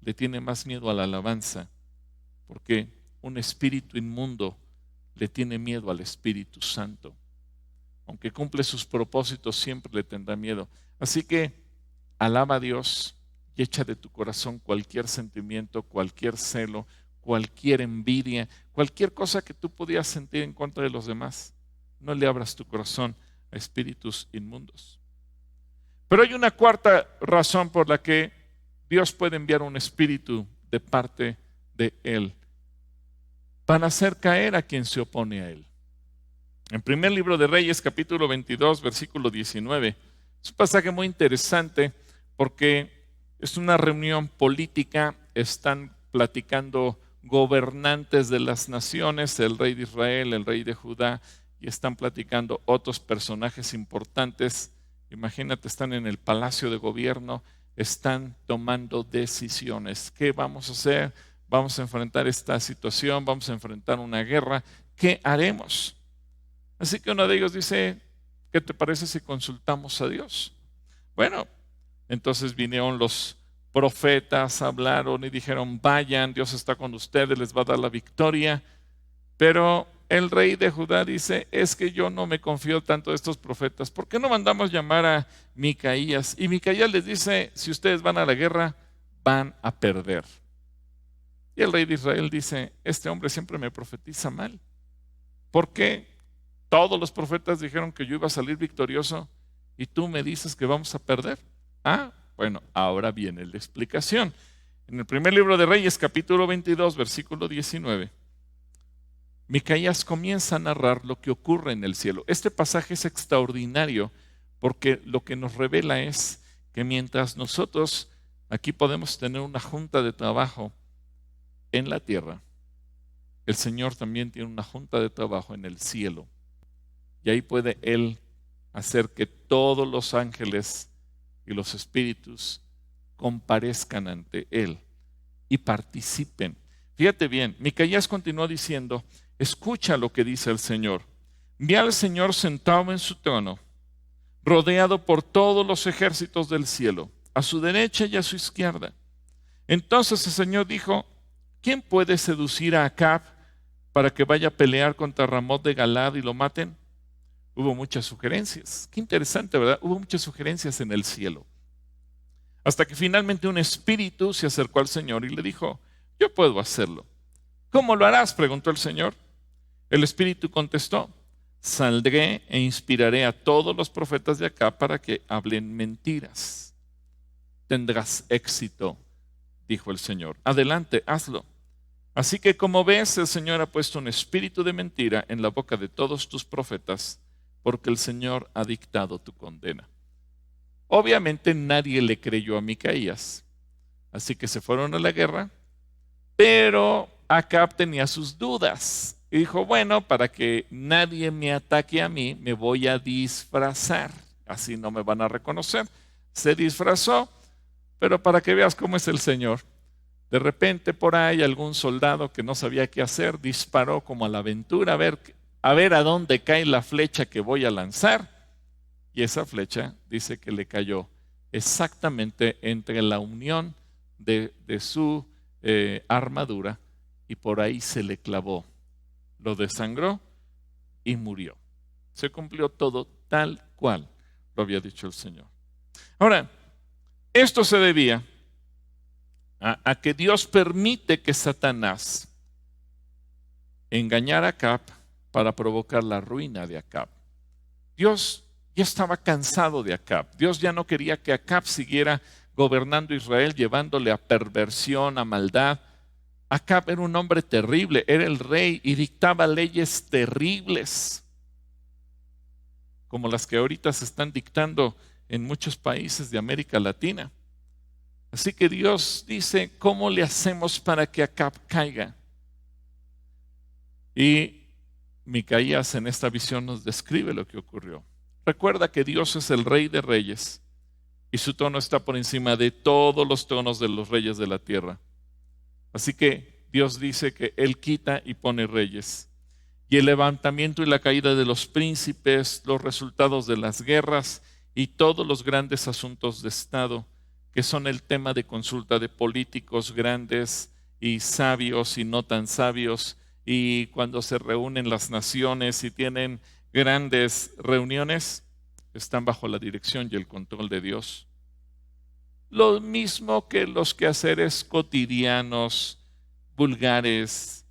le tiene más miedo a la alabanza, porque un espíritu inmundo le tiene miedo al Espíritu Santo. Aunque cumple sus propósitos, siempre le tendrá miedo. Así que alaba a Dios y echa de tu corazón cualquier sentimiento, cualquier celo, cualquier envidia, cualquier cosa que tú pudieras sentir en contra de los demás. No le abras tu corazón a espíritus inmundos. Pero hay una cuarta razón por la que Dios puede enviar un espíritu de parte de Él para hacer caer a quien se opone a Él. En primer libro de Reyes, capítulo 22, versículo 19, es un pasaje muy interesante porque es una reunión política, están platicando gobernantes de las naciones, el rey de Israel, el rey de Judá, y están platicando otros personajes importantes. Imagínate, están en el palacio de gobierno, están tomando decisiones. ¿Qué vamos a hacer? Vamos a enfrentar esta situación, vamos a enfrentar una guerra. ¿Qué haremos? Así que uno de ellos dice, ¿qué te parece si consultamos a Dios? Bueno, entonces vinieron los profetas, hablaron y dijeron, vayan, Dios está con ustedes, les va a dar la victoria. Pero el rey de Judá dice, es que yo no me confío tanto de estos profetas, ¿por qué no mandamos llamar a Micaías? Y Micaías les dice, si ustedes van a la guerra, van a perder. Y el rey de Israel dice, este hombre siempre me profetiza mal. ¿Por qué todos los profetas dijeron que yo iba a salir victorioso y tú me dices que vamos a perder? Bueno, ahora viene la explicación. En el primer libro de Reyes, capítulo 22, versículo 19, Micaías comienza a narrar lo que ocurre en el cielo. Este pasaje es extraordinario porque lo que nos revela es que mientras nosotros aquí podemos tener una junta de trabajo en la tierra, el Señor también tiene una junta de trabajo en el cielo. Y ahí puede Él hacer que todos los ángeles y los espíritus comparezcan ante Él y participen. Fíjate bien, Micaías continuó diciendo, escucha lo que dice el Señor. Vi al Señor sentado en su trono, rodeado por todos los ejércitos del cielo, a su derecha y a su izquierda. Entonces el Señor dijo, ¿quién puede seducir a Acab para que vaya a pelear contra Ramot de Galad y lo maten? Hubo muchas sugerencias. Qué interesante, ¿verdad? Hubo muchas sugerencias en el cielo. Hasta que finalmente un espíritu se acercó al Señor y le dijo, yo puedo hacerlo. ¿Cómo lo harás?, preguntó el Señor. El espíritu contestó, saldré e inspiraré a todos los profetas de acá para que hablen mentiras. Tendrás éxito, dijo el Señor. Adelante, hazlo. Así que como ves, el Señor ha puesto un espíritu de mentira en la boca de todos tus profetas, porque el Señor ha dictado tu condena. Obviamente nadie le creyó a Micaías, así que se fueron a la guerra, pero Acab tenía sus dudas y dijo, bueno, para que nadie me ataque a mí, me voy a disfrazar, así no me van a reconocer. Se disfrazó, pero para que veas cómo es el Señor. De repente por ahí algún soldado que no sabía qué hacer disparó como a la aventura a ver a dónde cae la flecha que voy a lanzar. Y esa flecha dice que le cayó exactamente entre la unión de su armadura y por ahí se le clavó lo desangró y murió. Se cumplió todo tal cual lo había dicho el Señor. Ahora, esto se debía a que Dios permite que Satanás engañara a Acab para provocar la ruina de Acab. Dios ya estaba cansado de Acab. Dios ya no quería que Acab siguiera gobernando Israel, llevándole a perversión, a maldad. Acab era un hombre terrible, era el rey y dictaba leyes terribles, como las que ahorita se están dictando en muchos países de América Latina. Así que Dios dice, ¿cómo le hacemos para que Acab caiga? Y Micaías en esta visión nos describe lo que ocurrió. Recuerda que Dios es el Rey de Reyes y su trono está por encima de todos los tronos de los reyes de la tierra. Así que Dios dice que Él quita y pone reyes. Y el levantamiento y la caída de los príncipes, los resultados de las guerras y todos los grandes asuntos de Estado, que son el tema de consulta de políticos grandes y sabios y no tan sabios, y cuando se reúnen las naciones y tienen grandes reuniones, están bajo la dirección y el control de Dios. Lo mismo que los quehaceres cotidianos, vulgares,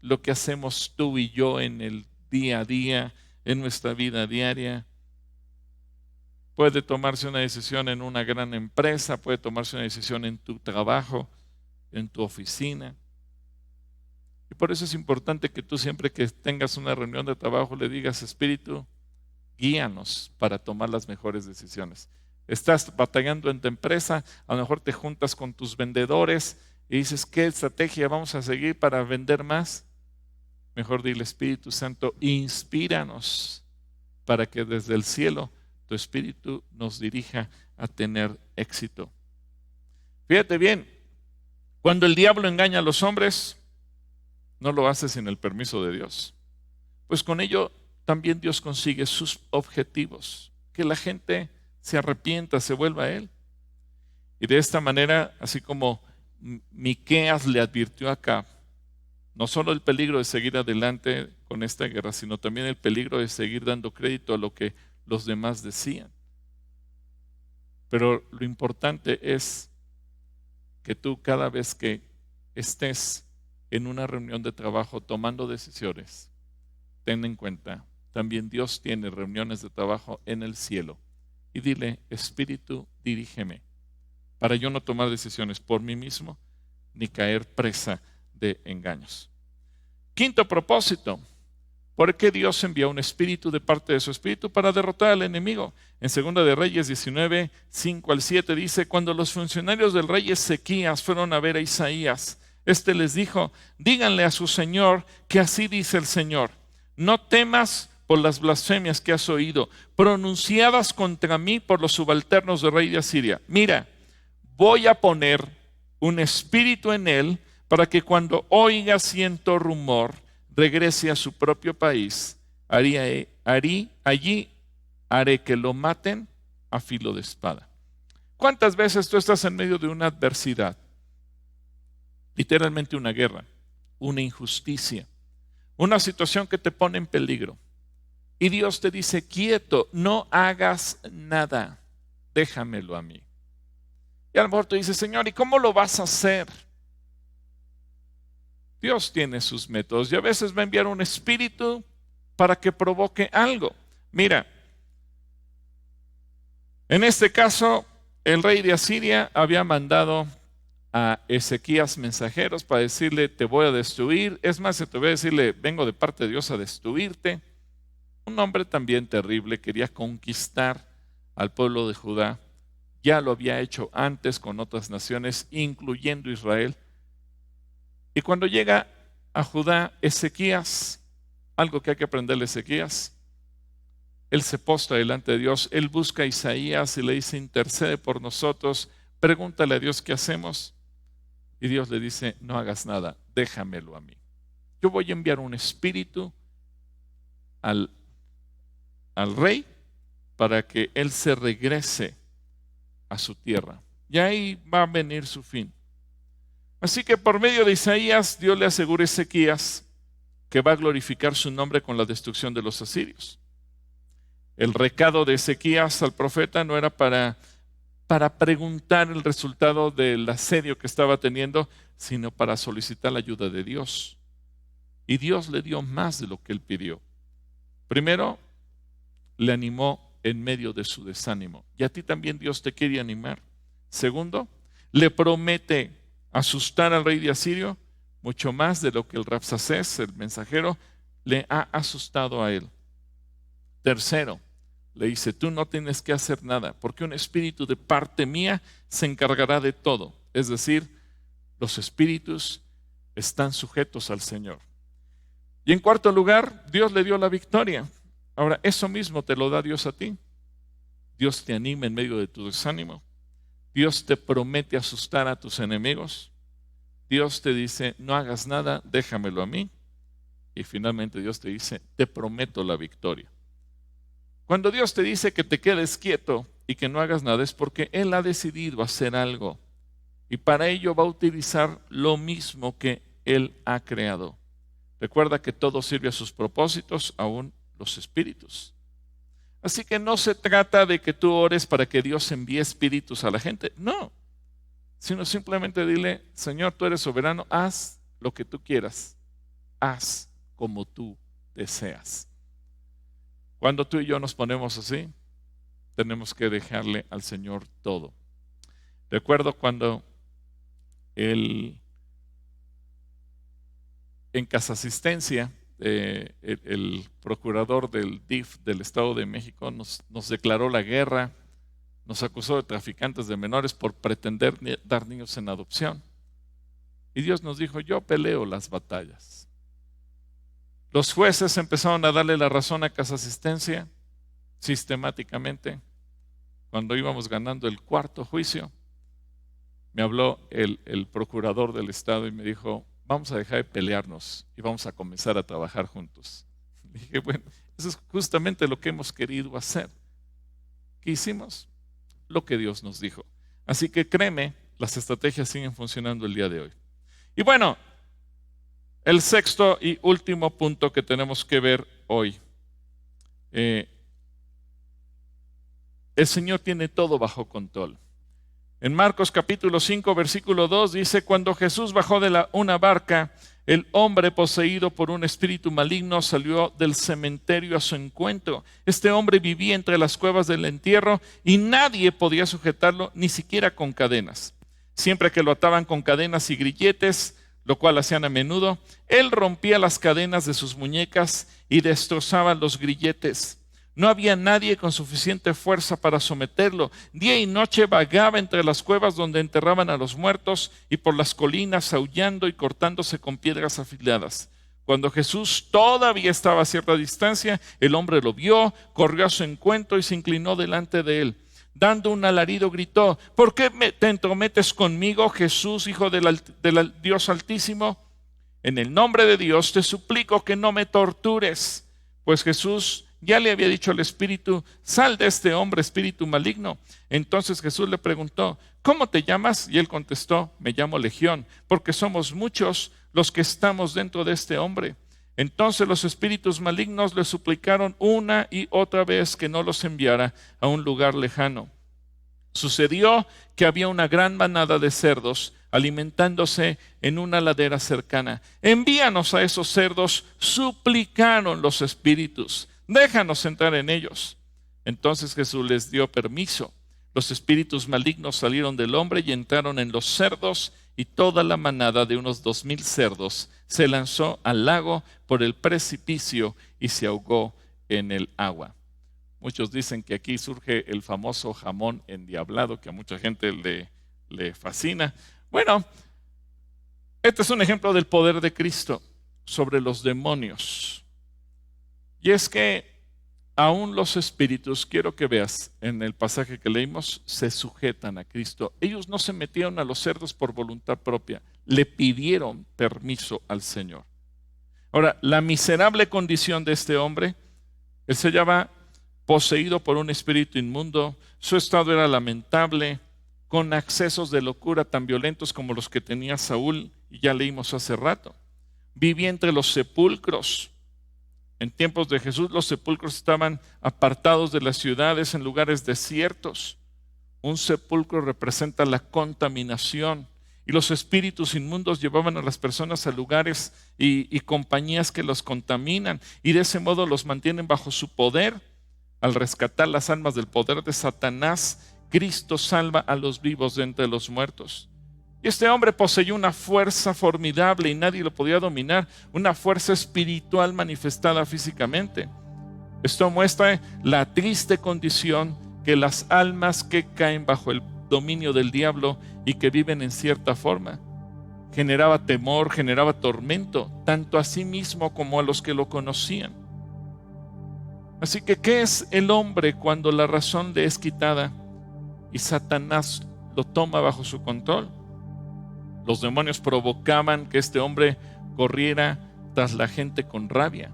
lo que hacemos tú y yo en el día a día, en nuestra vida diaria. Puede tomarse una decisión en una gran empresa, puede tomarse una decisión en tu trabajo, en tu oficina. Y por eso es importante que tú siempre que tengas una reunión de trabajo le digas, Espíritu, guíanos para tomar las mejores decisiones. Estás batallando en tu empresa, a lo mejor te juntas con tus vendedores y dices, ¿qué estrategia vamos a seguir para vender más? Mejor dile, Espíritu Santo, inspíranos para que desde el cielo tu Espíritu nos dirija a tener éxito. Fíjate bien, cuando el diablo engaña a los hombres, no lo hace sin el permiso de Dios. Pues con ello también Dios consigue sus objetivos, que la gente se arrepienta, se vuelva a Él. Y de esta manera, así como Miqueas le advirtió acá, no solo el peligro de seguir adelante con esta guerra, sino también el peligro de seguir dando crédito a lo que los demás decían. Pero lo importante es que tú cada vez que estés en una reunión de trabajo tomando decisiones, ten en cuenta, también Dios tiene reuniones de trabajo en el cielo. Y dile, Espíritu, dirígeme, para yo no tomar decisiones por mí mismo, ni caer presa de engaños. Quinto propósito, ¿por qué Dios envió un espíritu de parte de su espíritu para derrotar al enemigo? En 2 de Reyes 19, 5 al 7 dice, cuando los funcionarios del rey Ezequías fueron a ver a Isaías, este les dijo, díganle a su señor que así dice el Señor, no temas por las blasfemias que has oído, pronunciadas contra mí por los subalternos del rey de Asiria. Mira, voy a poner un espíritu en él para que cuando oiga cierto rumor, regrese a su propio país. Allí haré que lo maten a filo de espada. ¿Cuántas veces tú estás en medio de una adversidad? Literalmente una guerra, una injusticia, una situación que te pone en peligro. Y Dios te dice, quieto, no hagas nada, déjamelo a mí. Y a lo mejor tú dices, Señor, ¿y cómo lo vas a hacer? Dios tiene sus métodos y a veces va a enviar un espíritu para que provoque algo. Mira, en este caso, el rey de Asiria había mandado a Ezequías mensajeros para decirle, te voy a destruir. Es más, te voy a decirle, vengo de parte de Dios a destruirte. Un hombre también terrible, quería conquistar al pueblo de Judá. Ya lo había hecho antes con otras naciones, incluyendo Israel. Y cuando llega a Judá, Ezequías, algo que hay que aprenderle a Ezequías, él se postra delante de Dios, él busca a Isaías y le dice, intercede por nosotros, pregúntale a Dios qué hacemos. Y Dios le dice, no hagas nada, déjamelo a mí. Yo voy a enviar un espíritu al rey para que él se regrese a su tierra. Y ahí va a venir su fin. Así que por medio de Isaías, Dios le asegura a Ezequías que va a glorificar su nombre con la destrucción de los asirios. El recado de Ezequías al profeta no era para preguntar el resultado del asedio que estaba teniendo, sino para solicitar la ayuda de Dios. Y Dios le dio más de lo que él pidió. Primero, le animó en medio de su desánimo. Y a ti también Dios te quiere animar. Segundo, le promete asustar al rey de Asirio mucho más de lo que el Rabsacés, el mensajero, le ha asustado a él. Tercero, le dice, tú no tienes que hacer nada, porque un espíritu de parte mía se encargará de todo. Es decir, los espíritus están sujetos al Señor. Y en cuarto lugar, Dios le dio la victoria. Ahora, eso mismo te lo da Dios a ti. Dios te anima en medio de tu desánimo. Dios te promete asustar a tus enemigos. Dios te dice, no hagas nada, déjamelo a mí. Y finalmente Dios te dice, te prometo la victoria. Cuando Dios te dice que te quedes quieto y que no hagas nada, es porque Él ha decidido hacer algo. Y para ello va a utilizar lo mismo que Él ha creado. Recuerda que todo sirve a sus propósitos, aún los espíritus. Así que no se trata de que tú ores para que Dios envíe espíritus a la gente. No. Sino simplemente dile, Señor, tú eres soberano, haz lo que tú quieras. Haz como tú deseas. Cuando tú y yo nos ponemos así, tenemos que dejarle al Señor todo. Recuerdo cuando en Casa Asistencia, el procurador del DIF del Estado de México nos declaró la guerra, nos acusó de traficantes de menores por pretender dar niños en adopción. Y Dios nos dijo, yo peleo las batallas. Los jueces empezaron a darle la razón a Casa Asistencia sistemáticamente. Cuando íbamos ganando el cuarto juicio, me habló el procurador del Estado y me dijo, vamos a dejar de pelearnos y vamos a comenzar a trabajar juntos. Le dije, bueno, eso es justamente lo que hemos querido hacer. ¿Qué hicimos? Lo que Dios nos dijo. Así que créeme, las estrategias siguen funcionando el día de hoy. Y bueno, el sexto y último punto que tenemos que ver hoy. El Señor tiene todo bajo control. En Marcos capítulo 5, versículo 2 dice, cuando Jesús bajó de una barca, el hombre poseído por un espíritu maligno salió del cementerio a su encuentro. Este hombre vivía entre las cuevas del entierro y nadie podía sujetarlo, ni siquiera con cadenas. Siempre que lo ataban con cadenas y grilletes, lo cual hacían a menudo, él rompía las cadenas de sus muñecas y destrozaba los grilletes. No había nadie con suficiente fuerza para someterlo. Día y noche vagaba entre las cuevas donde enterraban a los muertos y por las colinas aullando y cortándose con piedras afiladas. Cuando Jesús todavía estaba a cierta distancia, el hombre lo vio, corrió a su encuentro y se inclinó delante de él. Dando un alarido gritó, ¿por qué te entrometes conmigo, Jesús, Hijo del Dios Altísimo? En el nombre de Dios te suplico que no me tortures. Pues Jesús ya le había dicho al espíritu, sal de este hombre, espíritu maligno. Entonces Jesús le preguntó, ¿cómo te llamas? Y él contestó, me llamo Legión, porque somos muchos los que estamos dentro de este hombre. Entonces los espíritus malignos le suplicaron una y otra vez que no los enviara a un lugar lejano. Sucedió que había una gran manada de cerdos alimentándose en una ladera cercana. Envíanos a esos cerdos, suplicaron los espíritus. Déjanos entrar en ellos. Entonces Jesús les dio permiso. Los espíritus malignos salieron del hombre y entraron en los cerdos, y toda la manada de unos 2,000 cerdos se lanzó al lago por el precipicio y se ahogó en el agua. Muchos dicen que aquí surge el famoso jamón endiablado, que a mucha gente le fascina. Bueno, este es un ejemplo del poder de Cristo sobre los demonios. Y es que aún los espíritus, quiero que veas en el pasaje que leímos, se sujetan a Cristo. Ellos no se metieron a los cerdos por voluntad propia, le pidieron permiso al Señor. Ahora, la miserable condición de este hombre, él se hallaba poseído por un espíritu inmundo, su estado era lamentable, con accesos de locura tan violentos como los que tenía Saúl, y ya leímos hace rato. Vivía entre los sepulcros. En tiempos de Jesús los sepulcros estaban apartados de las ciudades en lugares desiertos. Un sepulcro representa la contaminación y los espíritus inmundos llevaban a las personas a lugares y compañías que los contaminan y de ese modo los mantienen bajo su poder. Al rescatar las almas del poder de Satanás, Cristo salva a los vivos de entre los muertos. Y este hombre poseyó una fuerza formidable y nadie lo podía dominar, una fuerza espiritual manifestada físicamente. Esto muestra la triste condición que las almas que caen bajo el dominio del diablo y que viven en cierta forma. Generaba temor, generaba tormento, tanto a sí mismo como a los que lo conocían. Así que, ¿qué es el hombre cuando la razón le es quitada y Satanás lo toma bajo su control? Los demonios provocaban que este hombre corriera tras la gente con rabia,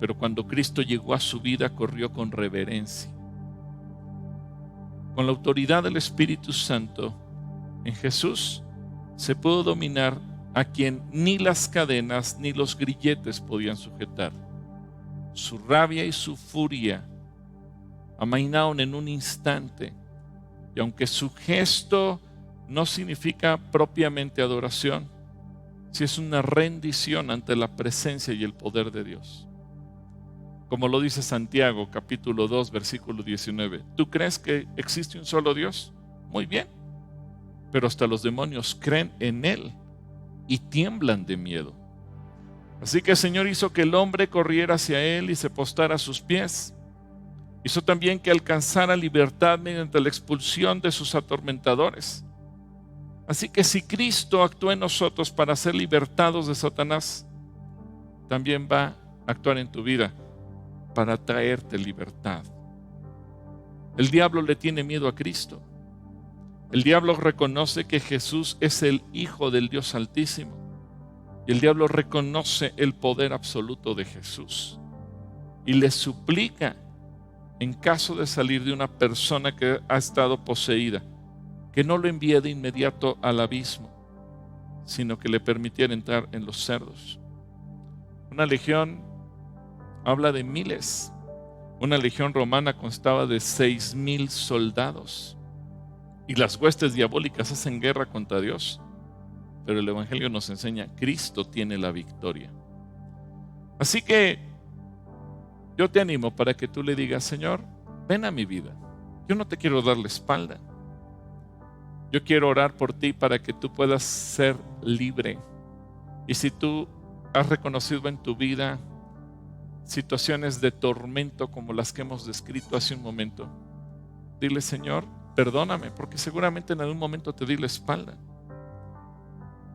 pero cuando Cristo llegó a su vida, corrió con reverencia. Con la autoridad del Espíritu Santo, en Jesús se pudo dominar a quien ni las cadenas ni los grilletes podían sujetar. Su rabia y su furia amainaron en un instante, y aunque su gesto no significa propiamente adoración, sí es una rendición ante la presencia y el poder de Dios. Como lo dice Santiago, capítulo 2, versículo 19. ¿Tú crees que existe un solo Dios? Muy bien, pero hasta los demonios creen en Él y tiemblan de miedo. Así que el Señor hizo que el hombre corriera hacia Él y se postara a sus pies. Hizo también que alcanzara libertad mediante la expulsión de sus atormentadores. Así que si Cristo actuó en nosotros para ser libertados de Satanás, también va a actuar en tu vida para traerte libertad. El diablo le tiene miedo a Cristo. El diablo reconoce que Jesús es el Hijo del Dios Altísimo. Y el diablo reconoce el poder absoluto de Jesús. Y le suplica, en caso de salir de una persona que ha estado poseída, que no lo envíe de inmediato al abismo, sino que le permitiera entrar en los cerdos. Una legión habla de miles. Una legión romana constaba de 6,000 soldados. Y las huestes diabólicas hacen guerra contra Dios. Pero el Evangelio nos enseña, Cristo tiene la victoria. Así que yo te animo para que tú le digas, Señor, ven a mi vida. Yo no te quiero dar la espalda. Yo quiero orar por ti para que tú puedas ser libre. Y si tú has reconocido en tu vida situaciones de tormento como las que hemos descrito hace un momento, dile, Señor, perdóname, porque seguramente en algún momento te di la espalda.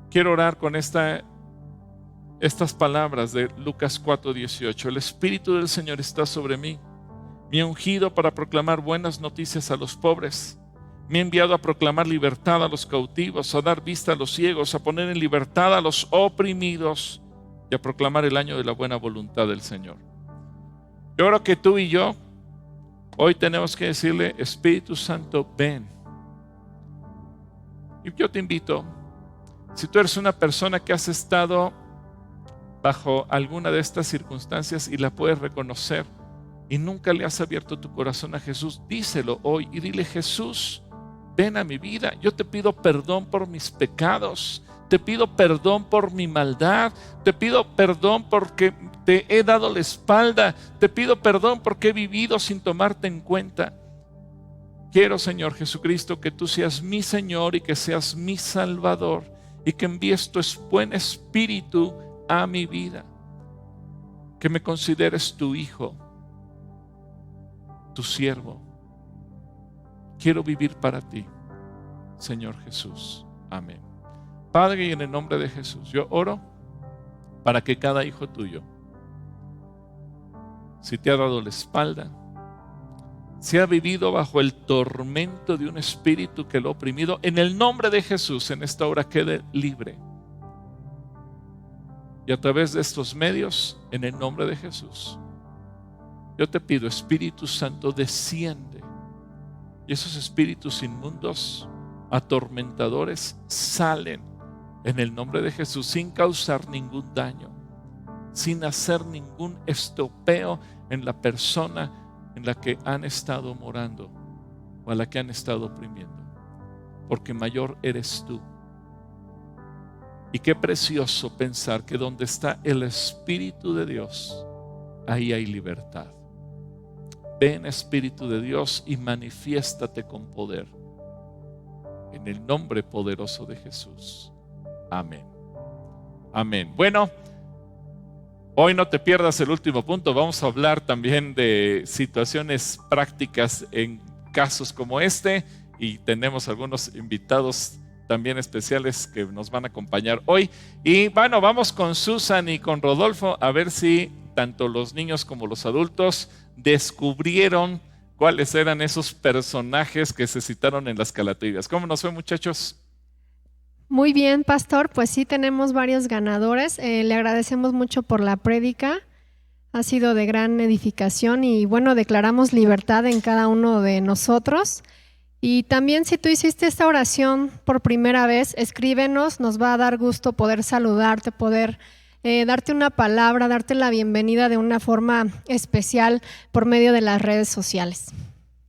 Quiero orar con estas palabras de Lucas 4:18. El Espíritu del Señor está sobre mí. Me ha ungido para proclamar buenas noticias a los pobres. Me ha enviado a proclamar libertad a los cautivos, a dar vista a los ciegos, a poner en libertad a los oprimidos y a proclamar el año de la buena voluntad del Señor. Yo creo que tú y yo hoy tenemos que decirle, Espíritu Santo, ven. Y yo te invito, si tú eres una persona que has estado bajo alguna de estas circunstancias y la puedes reconocer y nunca le has abierto tu corazón a Jesús, díselo hoy y dile, Jesús, ven a mi vida. Yo te pido perdón por mis pecados. Te pido perdón por mi maldad. Te pido perdón porque te he dado la espalda. Te pido perdón porque he vivido sin tomarte en cuenta. Quiero, Señor Jesucristo, que tú seas mi Señor y que seas mi Salvador y que envíes tu buen espíritu a mi vida. Que me consideres tu hijo, tu siervo. Quiero vivir para ti, Señor Jesús. Amén. Padre, y en el nombre de Jesús, yo oro para que cada hijo tuyo, si te ha dado la espalda, si ha vivido bajo el tormento de un espíritu que lo ha oprimido, en el nombre de Jesús, en esta hora quede libre. Y a través de estos medios, en el nombre de Jesús, yo te pido, Espíritu Santo, desciende. Y esos espíritus inmundos, atormentadores, salen en el nombre de Jesús, sin causar ningún daño, sin hacer ningún estropeo en la persona en la que han estado morando o a la que han estado oprimiendo, porque mayor eres tú. Y qué precioso pensar que donde está el Espíritu de Dios, ahí hay libertad. Ven, Espíritu de Dios, y manifiéstate con poder. En el nombre poderoso de Jesús. Amén. Amén. Bueno, hoy no te pierdas el último punto. Vamos a hablar también de situaciones prácticas en casos como este. Y tenemos algunos invitados también especiales que nos van a acompañar hoy. Y bueno, vamos con Susan y con Rodolfo a ver si tanto los niños como los adultos descubrieron cuáles eran esos personajes que se citaron en las Calatrivias. ¿Cómo nos fue, muchachos? Muy bien, pastor, pues sí tenemos varios ganadores. Le agradecemos mucho por la prédica. Ha sido de gran edificación y bueno, declaramos libertad en cada uno de nosotros. Y también si tú hiciste esta oración por primera vez, escríbenos, nos va a dar gusto poder saludarte, poder darte una palabra, darte la bienvenida de una forma especial por medio de las redes sociales.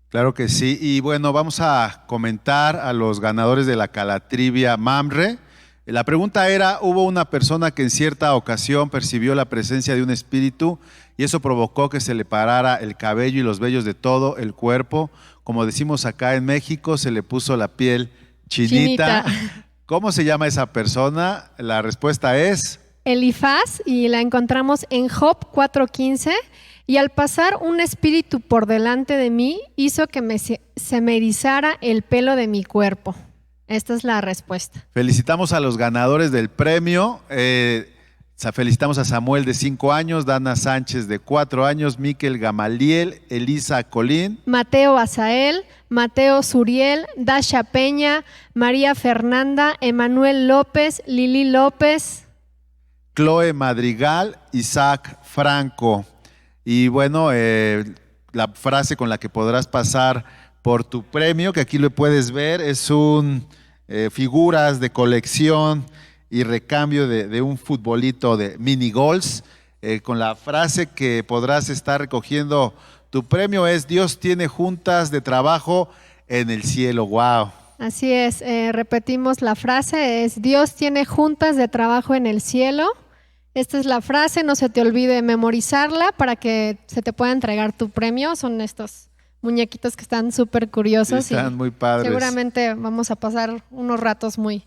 Claro que sí, y bueno, vamos a comentar a los ganadores de la Calatrivia Mamre. La pregunta era, hubo una persona que en cierta ocasión percibió la presencia de un espíritu y eso provocó que se le parara el cabello y los vellos de todo el cuerpo. Como decimos acá en México, se le puso la piel chinita. ¿Cómo se llama esa persona? La respuesta es Elifaz, y la encontramos en Job 4:15. Y al pasar un espíritu por delante de mí, hizo que se me erizara el pelo de mi cuerpo. Esta es la respuesta. Felicitamos a los ganadores del premio. Felicitamos a Samuel de 5 años, Dana Sánchez de 4 años, Miquel Gamaliel, Elisa Colín, Mateo Azael, Mateo Suriel, Dasha Peña, María Fernanda, Emanuel López, Lili López, Chloe Madrigal, Isaac Franco. Y bueno, la frase con la que podrás pasar por tu premio, que aquí lo puedes ver, es figuras de colección y recambio de un futbolito de mini goals. Con la frase que podrás estar recogiendo tu premio es: Dios tiene juntas de trabajo en el cielo. ¡Wow! Así es, repetimos la frase, es: Dios tiene juntas de trabajo en el cielo. Esta es la frase, no se te olvide memorizarla para que se te pueda entregar tu premio. Son estos muñequitos que están súper curiosos. Sí, están muy padres. Seguramente vamos a pasar unos ratos muy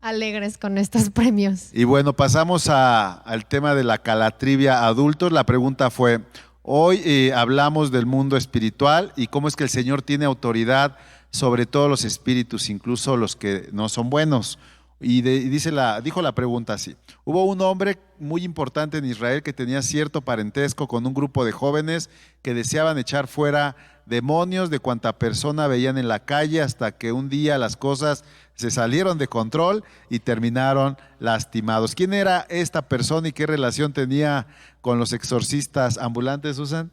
alegres con estos premios. Y bueno, pasamos al tema de la Calatrivia adultos. La pregunta fue, hoy hablamos del mundo espiritual y cómo es que el Señor tiene autoridad sobre todos los espíritus, incluso los que no son buenos. Y dijo la pregunta así: hubo un hombre muy importante en Israel que tenía cierto parentesco con un grupo de jóvenes que deseaban echar fuera demonios de cuanta persona veían en la calle, hasta que un día las cosas se salieron de control y terminaron lastimados. ¿Quién era esta persona y qué relación tenía con los exorcistas ambulantes, Susan?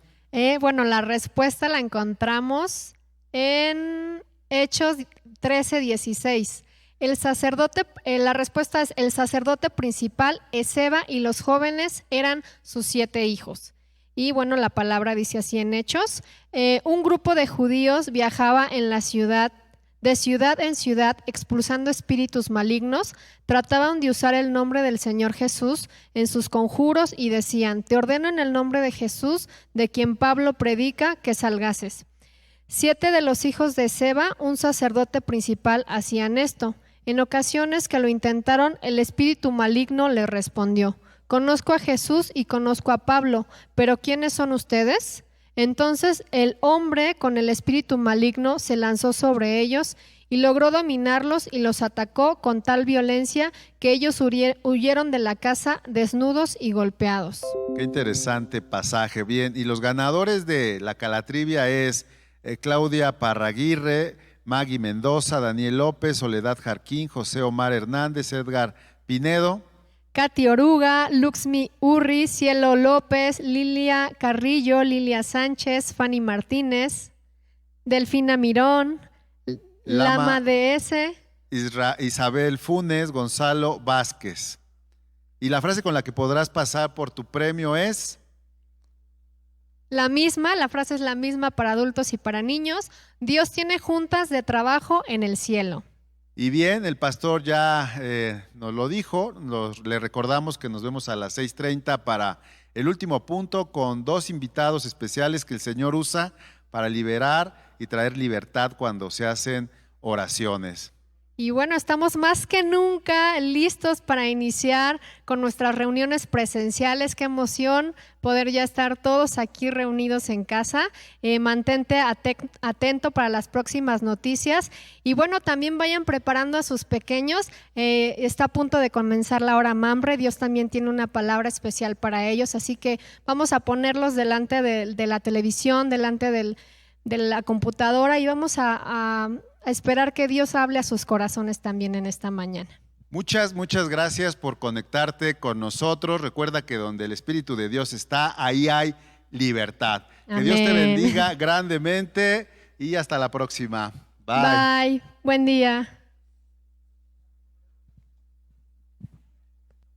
Bueno, la respuesta la encontramos en Hechos 13:16. La respuesta es: el sacerdote principal, Esceva, y los jóvenes eran sus 7 hijos. Y bueno, la palabra dice así en Hechos: un grupo de judíos viajaba en la ciudad, de ciudad en ciudad, expulsando espíritus malignos. Trataban de usar el nombre del Señor Jesús en sus conjuros y decían: te ordeno en el nombre de Jesús, de quien Pablo predica, que salgases. 7 de los hijos de Esceva, un sacerdote principal, hacían esto. En ocasiones que lo intentaron, el espíritu maligno le respondió: conozco a Jesús y conozco a Pablo, pero ¿quiénes son ustedes? Entonces el hombre con el espíritu maligno se lanzó sobre ellos y logró dominarlos y los atacó con tal violencia que ellos huyeron de la casa desnudos y golpeados. Qué interesante pasaje. Bien, y los ganadores de la Calatrivia es Claudia Parraguirre, Maggie Mendoza, Daniel López, Soledad Jarquín, José Omar Hernández, Edgar Pinedo, Katy Oruga, Luxmi Urri, Cielo López, Lilia Carrillo, Lilia Sánchez, Fanny Martínez, Delfina Mirón, Lama DS, Isabel Funes, Gonzalo Vázquez. Y la frase con la que podrás pasar por tu premio es... La frase es la misma para adultos y para niños. Dios tiene juntas de trabajo en el cielo. Y bien, el pastor ya nos lo dijo, le recordamos que nos vemos a las 6:30 para el último punto con 2 invitados especiales que el Señor usa para liberar y traer libertad cuando se hacen oraciones. Y bueno, estamos más que nunca listos para iniciar con nuestras reuniones presenciales. Qué emoción poder ya estar todos aquí reunidos en casa. Mantente atento para las próximas noticias. Y bueno, también vayan preparando a sus pequeños. Está a punto de comenzar la hora Mamre. Dios también tiene una palabra especial para ellos. Así que vamos a ponerlos delante de la televisión, delante de la computadora y vamos a esperar que Dios hable a sus corazones también en esta mañana. Muchas gracias por conectarte con nosotros. Recuerda que donde el Espíritu de Dios está, ahí hay libertad. Amén. Que Dios te bendiga grandemente y hasta la próxima. Bye. Bye. Buen día.